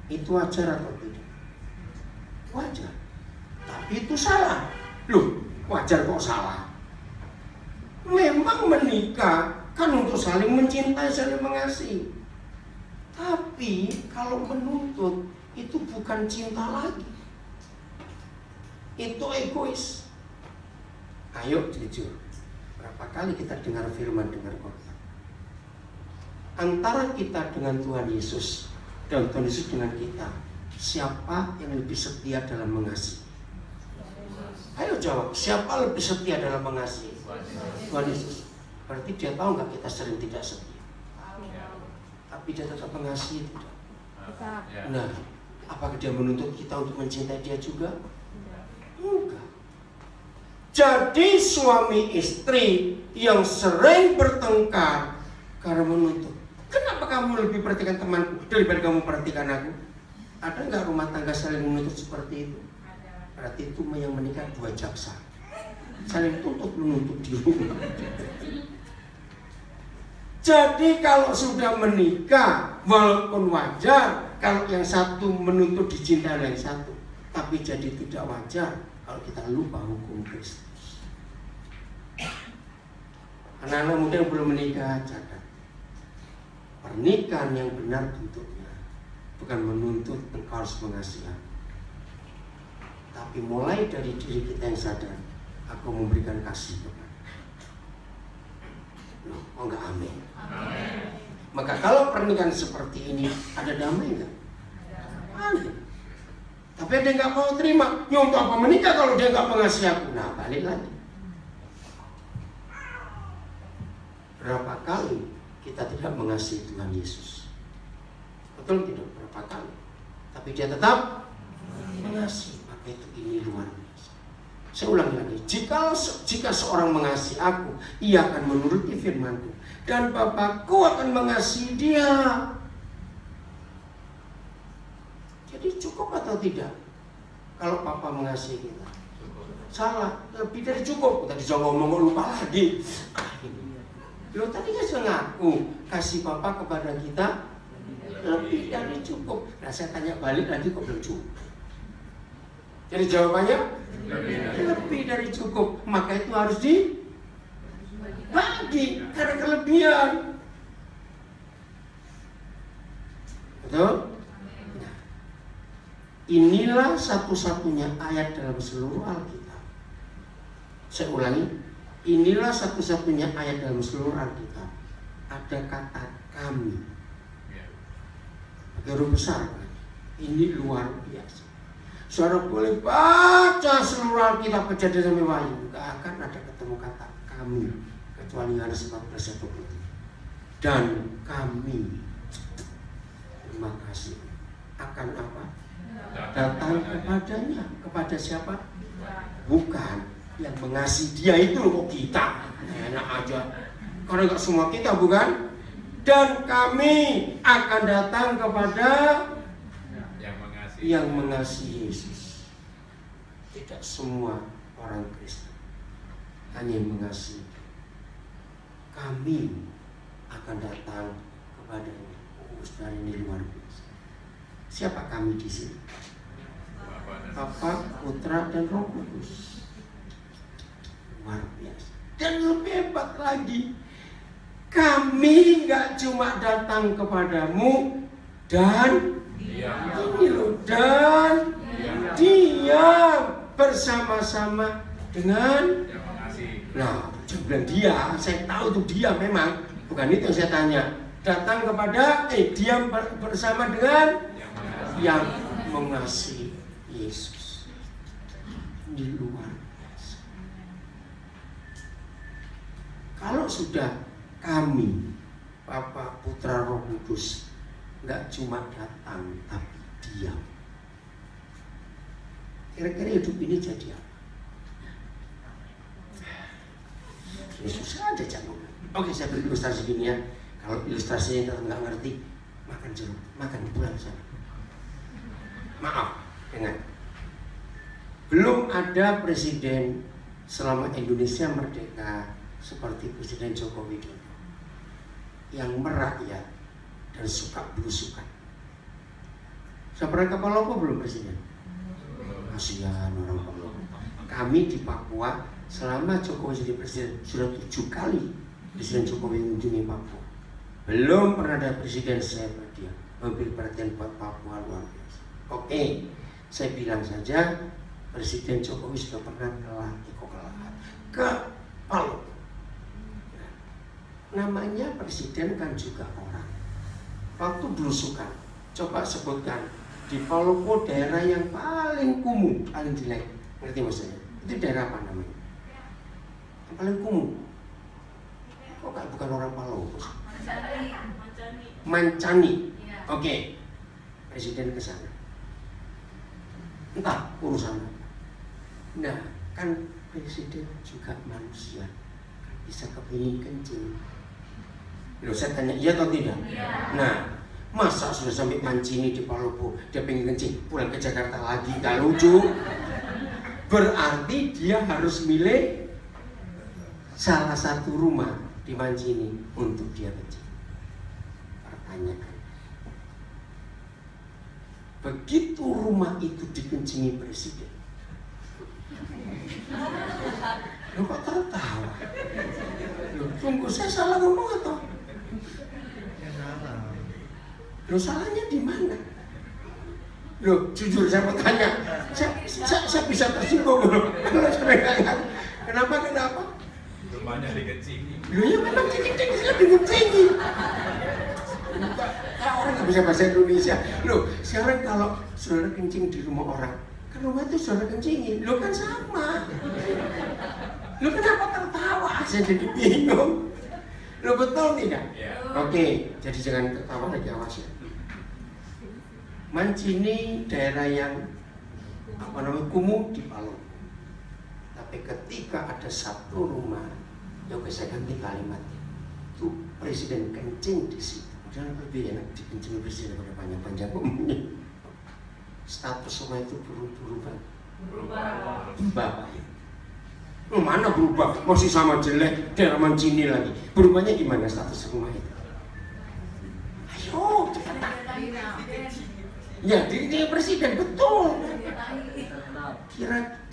Itu wajar atau tidak? Wajar. Tapi itu salah. Loh, wajar kok salah? Memang menikah kan untuk saling mencintai, saling mengasihi. Tapi kalau menuntut itu bukan cinta lagi. Itu egois. Ayo jujur. Berapa kali kita dengar firman, dengar Quran? Antara kita dengan Tuhan Yesus dan Tuhan Yesus dengan kita, siapa yang lebih setia dalam mengasihi? Ayo jawab, siapa lebih setia dalam mengasihi? Tuhan Yesus. Berarti dia tahu nggak kita sering tidak setia, tapi dia tetap mengasihi tidak? Nah, apakah dia menuntut kita untuk mencintai dia juga? Enggak. Jadi suami istri yang sering bertengkar karena menuntut, kenapa kamu lebih perhatikan temanku daripada kamu perhatikan aku? Ada nggak rumah tangga saling menuntut seperti itu? Berarti itu yang menikah dua jaksa, saling tuntut menuntut di rumah. Jadi kalau sudah menikah, walaupun wajar kalau yang satu menuntut dicintai oleh yang satu, tapi jadi tidak wajar kalau kita lupa hukum Kristus. Anak-anak muda yang belum menikah, catat. Pernikahan yang benar bentuknya bukan menuntut engkau harus mengasihi aku, tapi mulai dari diri kita yang sadar, aku memberikan kasih kepada. Oh enggak, amin. Maka kalau pernikahan seperti ini, ada damai enggak? Ada. Tapi ada yang nggak mau terima. Ya untuk apa menikah kalau dia nggak mengasihi aku? Nah balik lagi. Berapa kali kita tidak mengasihi Tuhan Yesus? Betul tidak? Berapa kali? Tapi dia tetap mengasihi. Maka itu ini luar biasa. Saya ulangi lagi. Jika seorang mengasihi aku, ia akan menuruti firman-Ku, dan Bapakku akan mengasihi dia. Jadi cukup atau tidak kalau Papa mengasihi kita? Salah, lebih dari cukup. Tadi saya ngomong lupa lagi. Lo tadi kan sudah ngaku kasih Papa kepada kita lebih dari cukup. Nah saya tanya balik lagi, kok belum cukup? Jadi jawabannya lebih dari cukup. Maka itu harus dibagi karena kelebihan. Betul? Inilah satu-satunya ayat dalam seluruh Alkitab. Saya ulangi, inilah satu-satunya ayat dalam seluruh Alkitab. Ada kata kami. Pakai huruf besar. Ini luar biasa. Saudara boleh baca seluruh Alkitab Kejadian sampai Wahyu, gak akan ada ketemu kata kami kecuali Yohanes 14:23. Dan kami, terima kasih, akan apa? Datang kepadanya. Kepada siapa? Bukan Yang mengasihi dia itu loh, kita. Enak aja. Karena nggak semua kita, bukan? Dan kami akan datang kepada yang mengasihi Yesus. Tidak semua orang Kristen hanya yang mengasihi. Kami akan datang kepadanya. Saudara, ini luar biasa. Siapa kami di sini? Bapa, Putra, dan Roh Kudus. Luar biasa. Dan lebih hebat lagi, kami nggak cuma datang kepadamu dan ini loh, dan dia bersama-sama dengan. Nah, jangan bilang dia, saya tahu itu dia memang, bukan itu yang saya tanya. Datang kepada, dia bersama dengan yang mengasihi Yesus. Di luar biasa. Kalau sudah kami, Bapa, Putra, Roh Kudus, nggak cuma datang, tapi diam. Kira-kira hidup ini jadi apa? Ini susah aja jangan. Oke, saya beri ilustrasi gini ya. Kalau ilustrasinya kita nggak ngerti, makan jeruk, makan pulang sana. Maaf, dengar. Belum ada presiden selama Indonesia merdeka seperti Presiden Joko Widodo yang merakyat dan suka belusukan. Saya pernah ke Palopo belum presiden? Kasihan orang Palopo. Kami di Papua selama Jokowi jadi presiden sudah 7 kali Presiden Jokowi mengunjungi Papua. Belum pernah ada presiden saya dia memberi perhatian buat Papua luar biasa. Oke, saya bilang saja Presiden Jokowi sudah pernah ke Palu. Namanya presiden kan juga orang. Waktu belusukan, coba sebutkan di Palopo daerah yang paling kumuh, paling jelek. Ngerti maksudnya? Itu daerah apa namanya? Yang paling kumuh. Kok bukan orang Palopo? Mancani. Oke. Presiden ke sana. Entah urusan. Nah, kan presiden juga manusia. Bisa kepingin kencing. Loh, saya tanya iya atau tidak? Nah, masa sudah sampai Mancini di Palopo dia pengen kencing, pulang ke Jakarta lagi, gak lucu. Berarti dia harus milih salah satu rumah di Mancini untuk dia kencing. Pertanyaan, begitu rumah itu dikencingi presiden, lo kok tertawa? Lo tunggu, saya salah ngomong atau? Lo salahnya di mana? Lo jujur saya mau tanya, saya bisa tersinggung lo. Kenapa? Rumahnya dikencingi. Lo ya memang kencing saya dikencingi. Orang nggak bisa bahasa Indonesia. Lo sekarang kalau saudara kencing di rumah orang, kan rumah itu saudara kencingi. Lo kan sama. Lo kenapa tertawa? Saya jadi bingung. Lo betul tidak? Oke, jadi jangan tertawa lagi, awas ya. Mancini daerah yang kumuh di Palu. Tapi ketika ada satu rumah, ya oke saya ganti kalimatnya. Itu presiden kencing di situ. Dan lebih enak dikencing presiden daripada panjang-panjang ngomongnya. Status rumah itu berubah. Berubah. Mana berubah? Masih sama jelek, daerah Mancini lagi. Berubahnya gimana status rumah itu? Ayo, cepat. Ya, dia presiden, betul.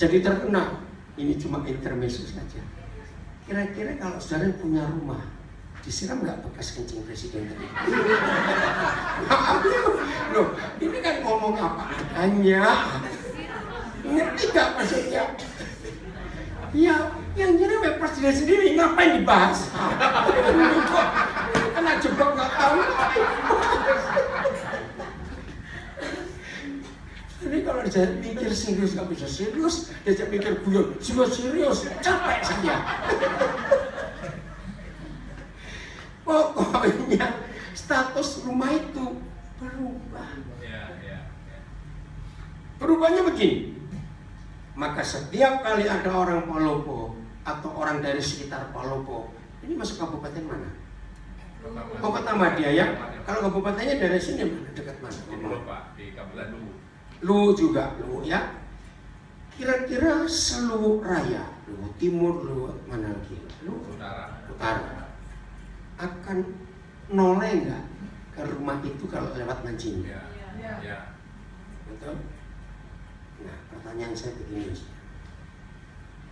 Jadi terkenal. Ini cuma intermezzo saja. Kira-kira kalau saudara punya rumah, disiram nggak bekas kencing presiden tadi? Loh, ini kan ngomong apa adanya. Ngerti nggak maksudnya? Ya, yang nyiram ya presiden sendiri, ngapain dibahas? Kok kena jebak nggak tahu? Jadi kalau dia mikir serius nggak bisa serius, dia mikir guyon juga serius, capek saya. Pokoknya status rumah itu berubah. Berubahnya begini. Maka setiap kali ada orang Palopo atau orang dari sekitar Palopo, ini masuk kabupaten mana? Oh, Kota Madya ya. Kalau kabupatennya dari sini mana? Dekat mana? Di Luwu, Pak, di Kabupaten Luwu. Luwu juga, Luwu ya. Kira-kira seluruh raya, Luwu Timur, Luwu mana lagi? Luwu Utara. Akan noleh nggak ke rumah itu kalau lewat mancing? Ya. Betul? Nah, pertanyaan saya begini,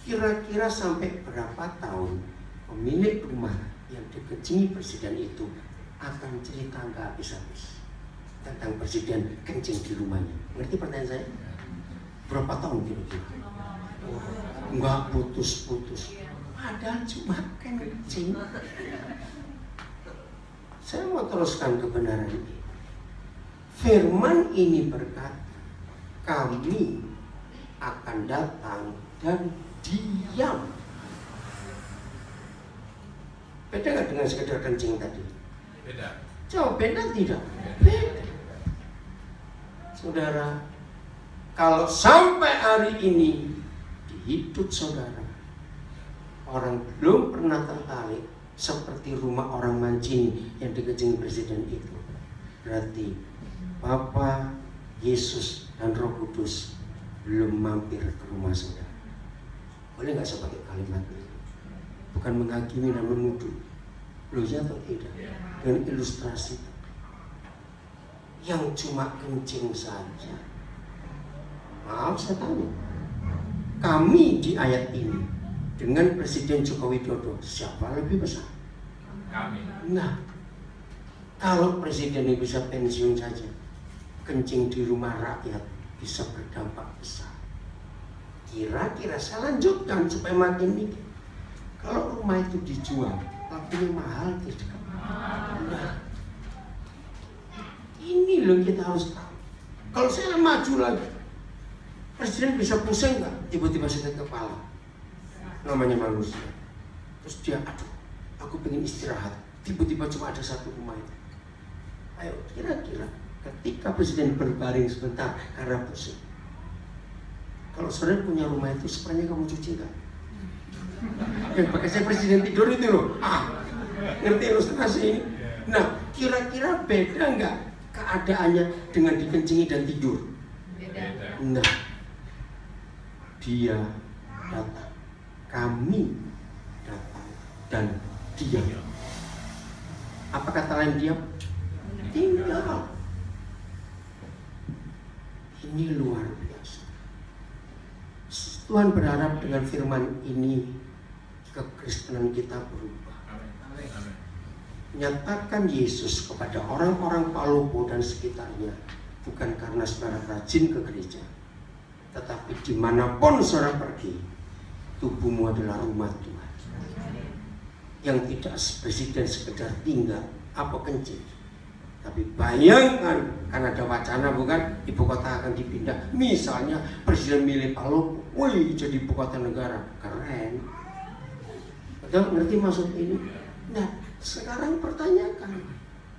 kira-kira sampai berapa tahun pemilik rumah yang dikencingi presiden itu akan cerita nggak habis-habis tentang presiden kencing di rumahnya? Ngerti pertanyaan saya? Berapa tahun kira-kira? Nggak putus-putus. Padahal cuma kencing. Saya mau teruskan kebenaran ini. Firman ini berkata, kami akan datang dan diam. Beda nggak dengan sekedar kencing tadi? Beda. Jauh beda tidak? Beda. Saudara, kalau sampai hari ini di hidup saudara, orang belum pernah tertarik seperti rumah orang Mancini yang dikencingi presiden itu, berarti Bapa, Yesus, dan Roh Kudus belum mampir ke rumah saudara. Boleh nggak saya pakai kalimat ini? Bukan menghakimi dan menuduh, loh ya atau tidak? Dengan ilustrasi yang cuma kencing saja. Maaf saya tanya, kami di ayat ini dengan Presiden Joko Widodo siapa lebih besar? Kami. Nah, kalau presiden ini bisa pensiun saja, kencing di rumah rakyat bisa berdampak besar. Kira-kira saya lanjutkan supaya makin mikir. Kalau rumah itu dijual, lakunya mahal tidak? Nah, ini loh kita harus tahu. Kalau saya maju lagi, presiden bisa pusing nggak? Tiba-tiba sakit kepala. Namanya manusia. Terus dia, aduh, aku pengen istirahat. Tiba-tiba cuma ada satu rumah itu. Ayo, kira-kira ketika presiden berbaring sebentar karena pusing, kalau saudara punya rumah itu, sebenarnya kamu cuci nggak? Yang pakai saya presiden tidur itu loh. Ngerti ilustrasi ini? Nah, kira-kira beda nggak keadaannya dengan dikencingi dan tidur? Beda. Nah, dia datang, kami datang dan diam. Apa kata lain diam? Tinggal. Ini luar biasa. Tuhan berharap dengan firman ini kekristenan kita berubah. Nyatakan Yesus kepada orang-orang Palopo dan sekitarnya bukan karena saudara rajin ke gereja, tetapi dimanapun saudara pergi, tubuhmu adalah rumah Tuhan. Yang tidak presiden sekedar tinggal apa kencing, tapi bayangkan, kan ada wacana bukan, ibu kota akan dipindah. Misalnya presiden milih Palopo, wih jadi ibu kota negara, keren. Betul, ngerti maksud ini? Nah, sekarang pertanyakan,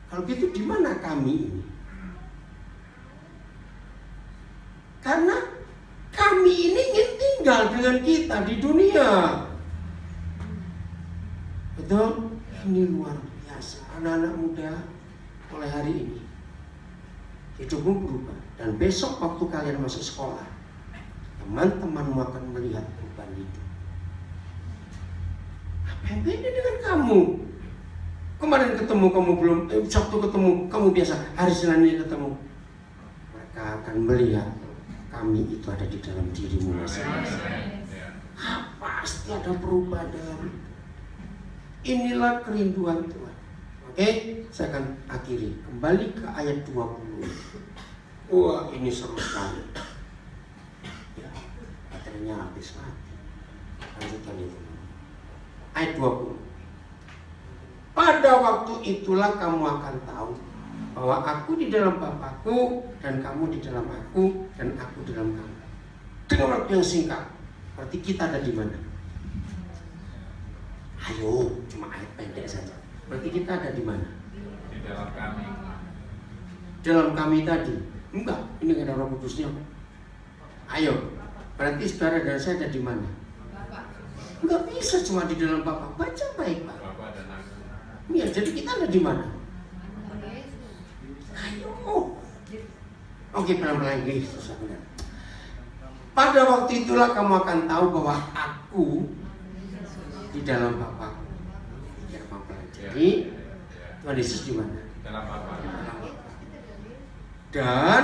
kalau gitu di mana kami ini? Karena kami ini ingin tinggal dengan kita di dunia. Betul? Ini luar biasa. Anak-anak muda mulai hari ini hidupmu berubah. Dan besok waktu kalian masuk sekolah, teman-temanmu akan melihat perubahan hidup. Apa yang beda dengan kamu? Kemarin ketemu kamu belum, Sabtu ketemu kamu biasa, hari Senin ini ketemu. Mereka akan melihat kami itu ada di dalam dirimu masing-masing. Pasti ada perubahan dalam hidup. Inilah kerinduan Tuhan. Oke, saya akan akhiri. Kembali ke ayat 20. Wah, ini seru sekali. Ya, baterainya habis mati. Lanjutkan itu. Ayat 20. Pada waktu itulah kamu akan tahu bahwa aku di dalam Bapakku dan kamu di dalam aku dan aku di dalam kamu. Dengan waktu yang singkat. Berarti kita ada di mana? Ayo, cuma ayat pendek saja. Berarti kita ada di mana? Di dalam kami. Dalam kami tadi. Enggak, ini ada Roh Kudusnya. Ayo, Berarti saudara dan saya ada di mana? Nggak bisa cuma di dalam Bapa. Baca baik, Pak. Bapak dan aku. Ya, jadi kita ada di mana? Ayo. Oke, pelan-pelan lagi, susah benar. Pada waktu itulah kamu akan tahu bahwa aku di dalam Bapa. Ya, pelan-pelan. Jadi, Tuhan Yesus di mana? Dalam Bapak. Dan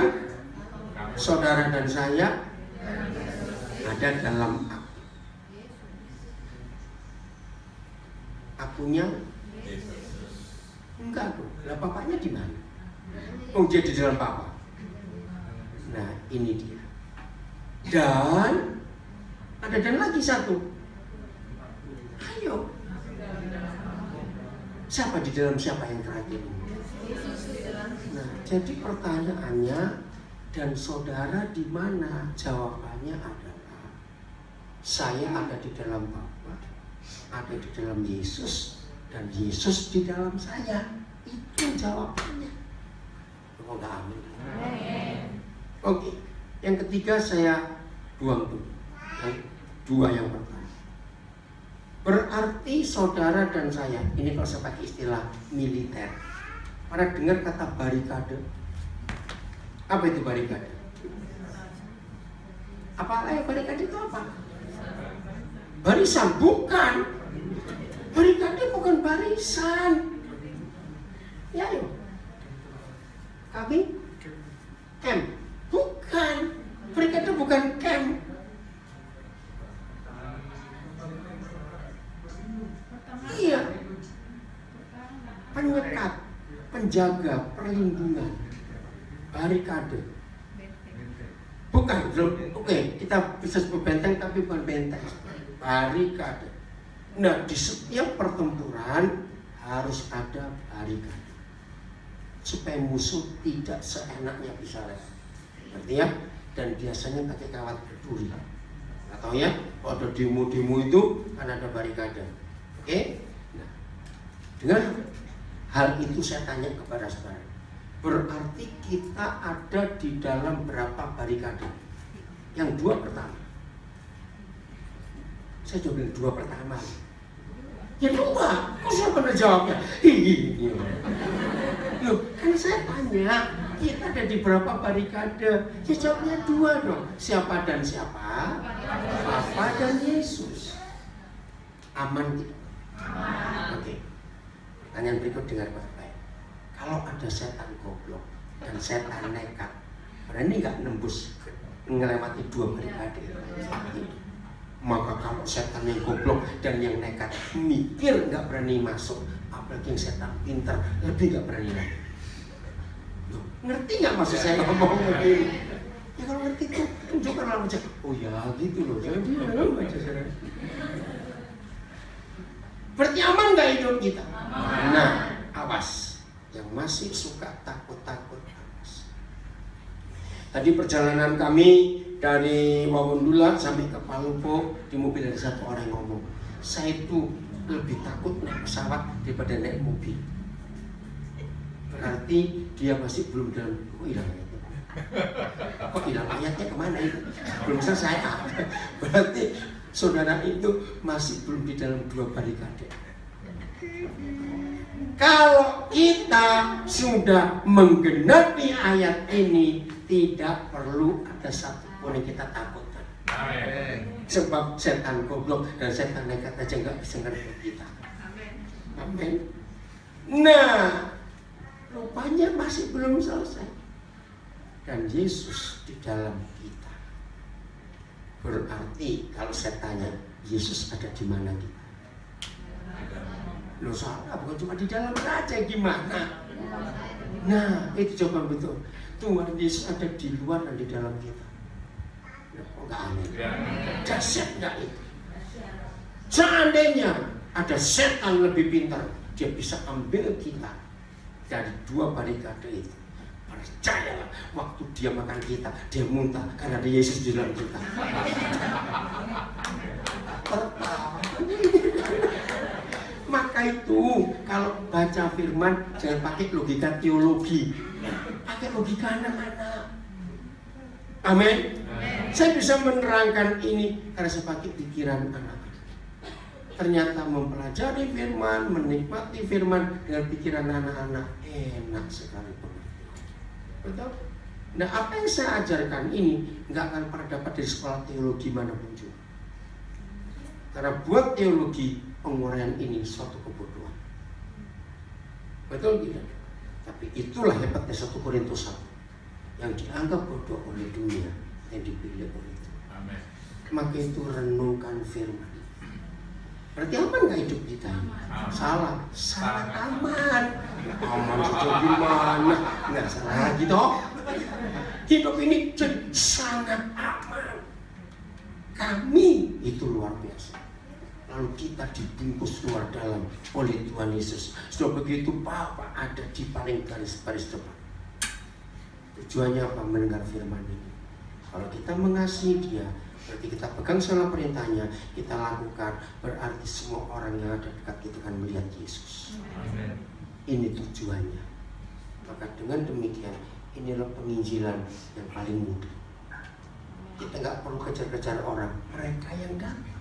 Kamu saudara dan saya ada dalam aku. Akunya Yesus. enggak dong. Lah Bapaknya di mana? Oh, dia di dalam Bapa. Nah, ini dia. Dan ada dan lagi satu. Ayo. Siapa di dalam siapa yang terakhir ini? Nah, jadi pertanyaannya, dan saudara di mana? Jawabannya adalah saya ada di dalam Bapa, ada di dalam Yesus, dan Yesus di dalam saya. Itu jawabannya. Oh, enggak, amin. Oke, yang ketiga saya buang tuh. Dua yang pertama. Berarti saudara dan saya, ini kalau saya pakai istilah militer. Pernah dengar kata barikade? Apa itu barikade? Apa barikade itu apa? Barisan, bukan. Barikade bukan barisan. Ya, yuk. Kami camp, bukan. Barikade bukan camp. Iya. Penyekat, penjaga, perlindungan. Barikade. Bukan, belum. Oke, kita bisa sebut benteng tapi bukan benteng. Barikade. Nah, di setiap pertempuran harus ada barikade. Supaya musuh tidak seenaknya bisa lewat. Berarti ya? Dan biasanya pakai kawat berduri. Atau ya, kalau ada demo-demo itu kan ada barikade. Oke? Nah, dengan hal itu saya tanya kepada saudara. Berarti kita ada di dalam berapa barikade? Yang dua pertama. Saya coba bilang dua pertama. Ya dua. Kok saya pernah jawabnya? Hihihi. Loh, kan saya tanya, kita ada di berapa barikade? Ya jawabnya dua dong. Siapa dan siapa? Bapa dan Yesus. Aman tidak? Oke. Pertanyaan berikut dengar baik-baik. Kalau ada setan goblok dan setan nekat, berani nggak nembus melewati dua barikade? Maka kalau setan yang goblok dan yang nekat mikir nggak berani masuk, apalagi yang setan pintar lebih nggak berani lagi. Loh, ngerti nggak maksud saya ngomong begini? Ya kalau ngerti tuh tunjukkan lalu aja. Oh ya gitu loh, jangan diam aja saudara. Berarti aman nggak hidup kita? Nah, awas. Yang masih suka takut-takut, awas. Tadi perjalanan kami dari Wawundula sampai ke Palopo, di mobil ada satu orang yang ngomong, saya itu lebih takut naik pesawat daripada naik mobil. Berarti dia masih belum dalam. Oh, hilang ayatnya. Kok hilang ayatnya kemana itu? Belum selesai. Berarti saudara itu masih belum di dalam dua barikade. Kalau kita sudah menggenapi ayat ini, tidak perlu ada satupun yang kita takutkan. Sebab setan goblok dan setan nekat aja nggak bisa ngerti kita. Amin. Nah, rupanya masih belum selesai. Dan Yesus di dalam kita. Berarti kalau saya tanya, Yesus ada di mana kita? Loh salah, bukan cuma di dalam saja, gimana? Nah, itu jawaban betul. Tuhan Yesus ada di luar dan di dalam kita. Oh, enggak aneh. Dahsyat enggak itu? Seandainya ada setan lebih pintar, dia bisa ambil kita dari dua barikade itu. Percayalah, waktu dia makan kita, dia muntah karena ada Yesus di dalam kita. Maka itu kalau baca firman jangan pakai logika teologi, pakai logika anak-anak. Amin. Saya bisa menerangkan ini karena saya pakai pikiran anak. Ternyata mempelajari firman, menikmati firman dengan pikiran anak-anak enak sekali pengertian. Betul? Nah, apa yang saya ajarkan ini nggak akan pernah dapat dari sekolah teologi manapun juga. Karena buat teologi penguraian ini suatu kebodohan. Betul tidak? Tapi itulah hebatnya 1 Korintus 1 yang dianggap bodoh oleh dunia yang dipilih oleh itu. Amin. Maka itu renungkan firman. Berarti aman nggak hidup kita ini? Salah, sangat aman. Aman saja gimana? Nggak salah lagi toh. Hidup ini jadi sangat aman. Kami itu luar biasa. Lalu kita dibungkus luar dalam oleh Tuhan Yesus. Sudah begitu Bapa ada di paling garis depan. Tujuannya apa? Mendengar firman ini. Kalau kita mengasihi Dia, berarti kita pegang segala perintahnya, kita lakukan, berarti semua orang yang ada dekat kita akan melihat Yesus. Amin. Ini tujuannya. Maka dengan demikian, inilah penginjilan yang paling mudah. Kita nggak perlu kejar-kejar orang, mereka yang datang.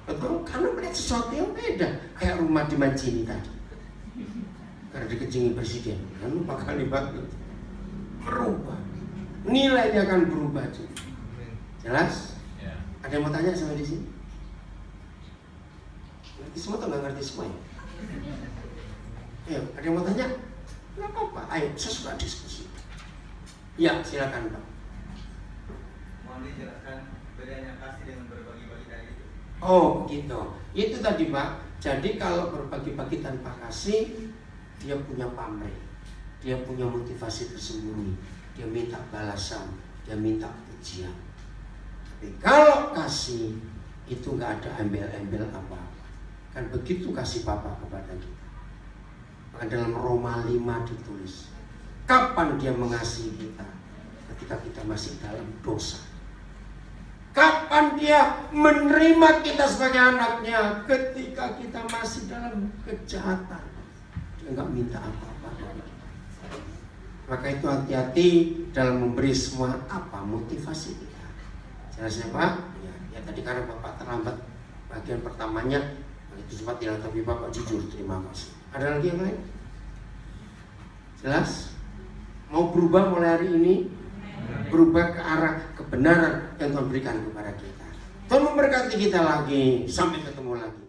Betul? Karena melihat sesuatu yang beda, kayak rumah di Mancini tadi. Karena dikencingin presiden, kan lupa kalimat itu. Berubah, nilainya akan berubah juga. Jelas? Ya. Ada yang mau tanya sampai di sini? Ngerti semua atau nggak ngerti semua ya? Ayo, ada yang mau tanya? Nggak apa-apa, ayo, saya suka diskusi. Ya, silakan Pak. Mohon dijelaskan bedanya kasih dengan berbagi-bagi tadi itu. Oh, begitu. Itu tadi Pak. Jadi kalau berbagi-bagi tanpa kasih, dia punya pamrih, dia punya motivasi tersembunyi, dia minta balasan, dia minta pujian. Tapi kalau kasih itu nggak ada embel-embel apa-apa. Kan begitu kasih Bapa kepada kita. Maka dalam Roma 5 ditulis, kapan Dia mengasihi kita? Ketika kita masih dalam dosa. Kapan Dia menerima kita sebagai anaknya? Ketika kita masih dalam kejahatan. Dia nggak minta apa-apa dari kita. Maka itu hati-hati dalam memberi semua apa motivasi kita. Jelas ya Pak? Ya tadi karena Bapak terlambat bagian pertamanya, itu sempat tidak, tapi Bapak jujur, terima kasih. Ada lagi yang lain? Jelas? Mau berubah mulai hari ini? Berubah ke arah kebenaran yang Tuhan berikan kepada kita. Tuhan memberkati kita lagi. Sampai ketemu lagi.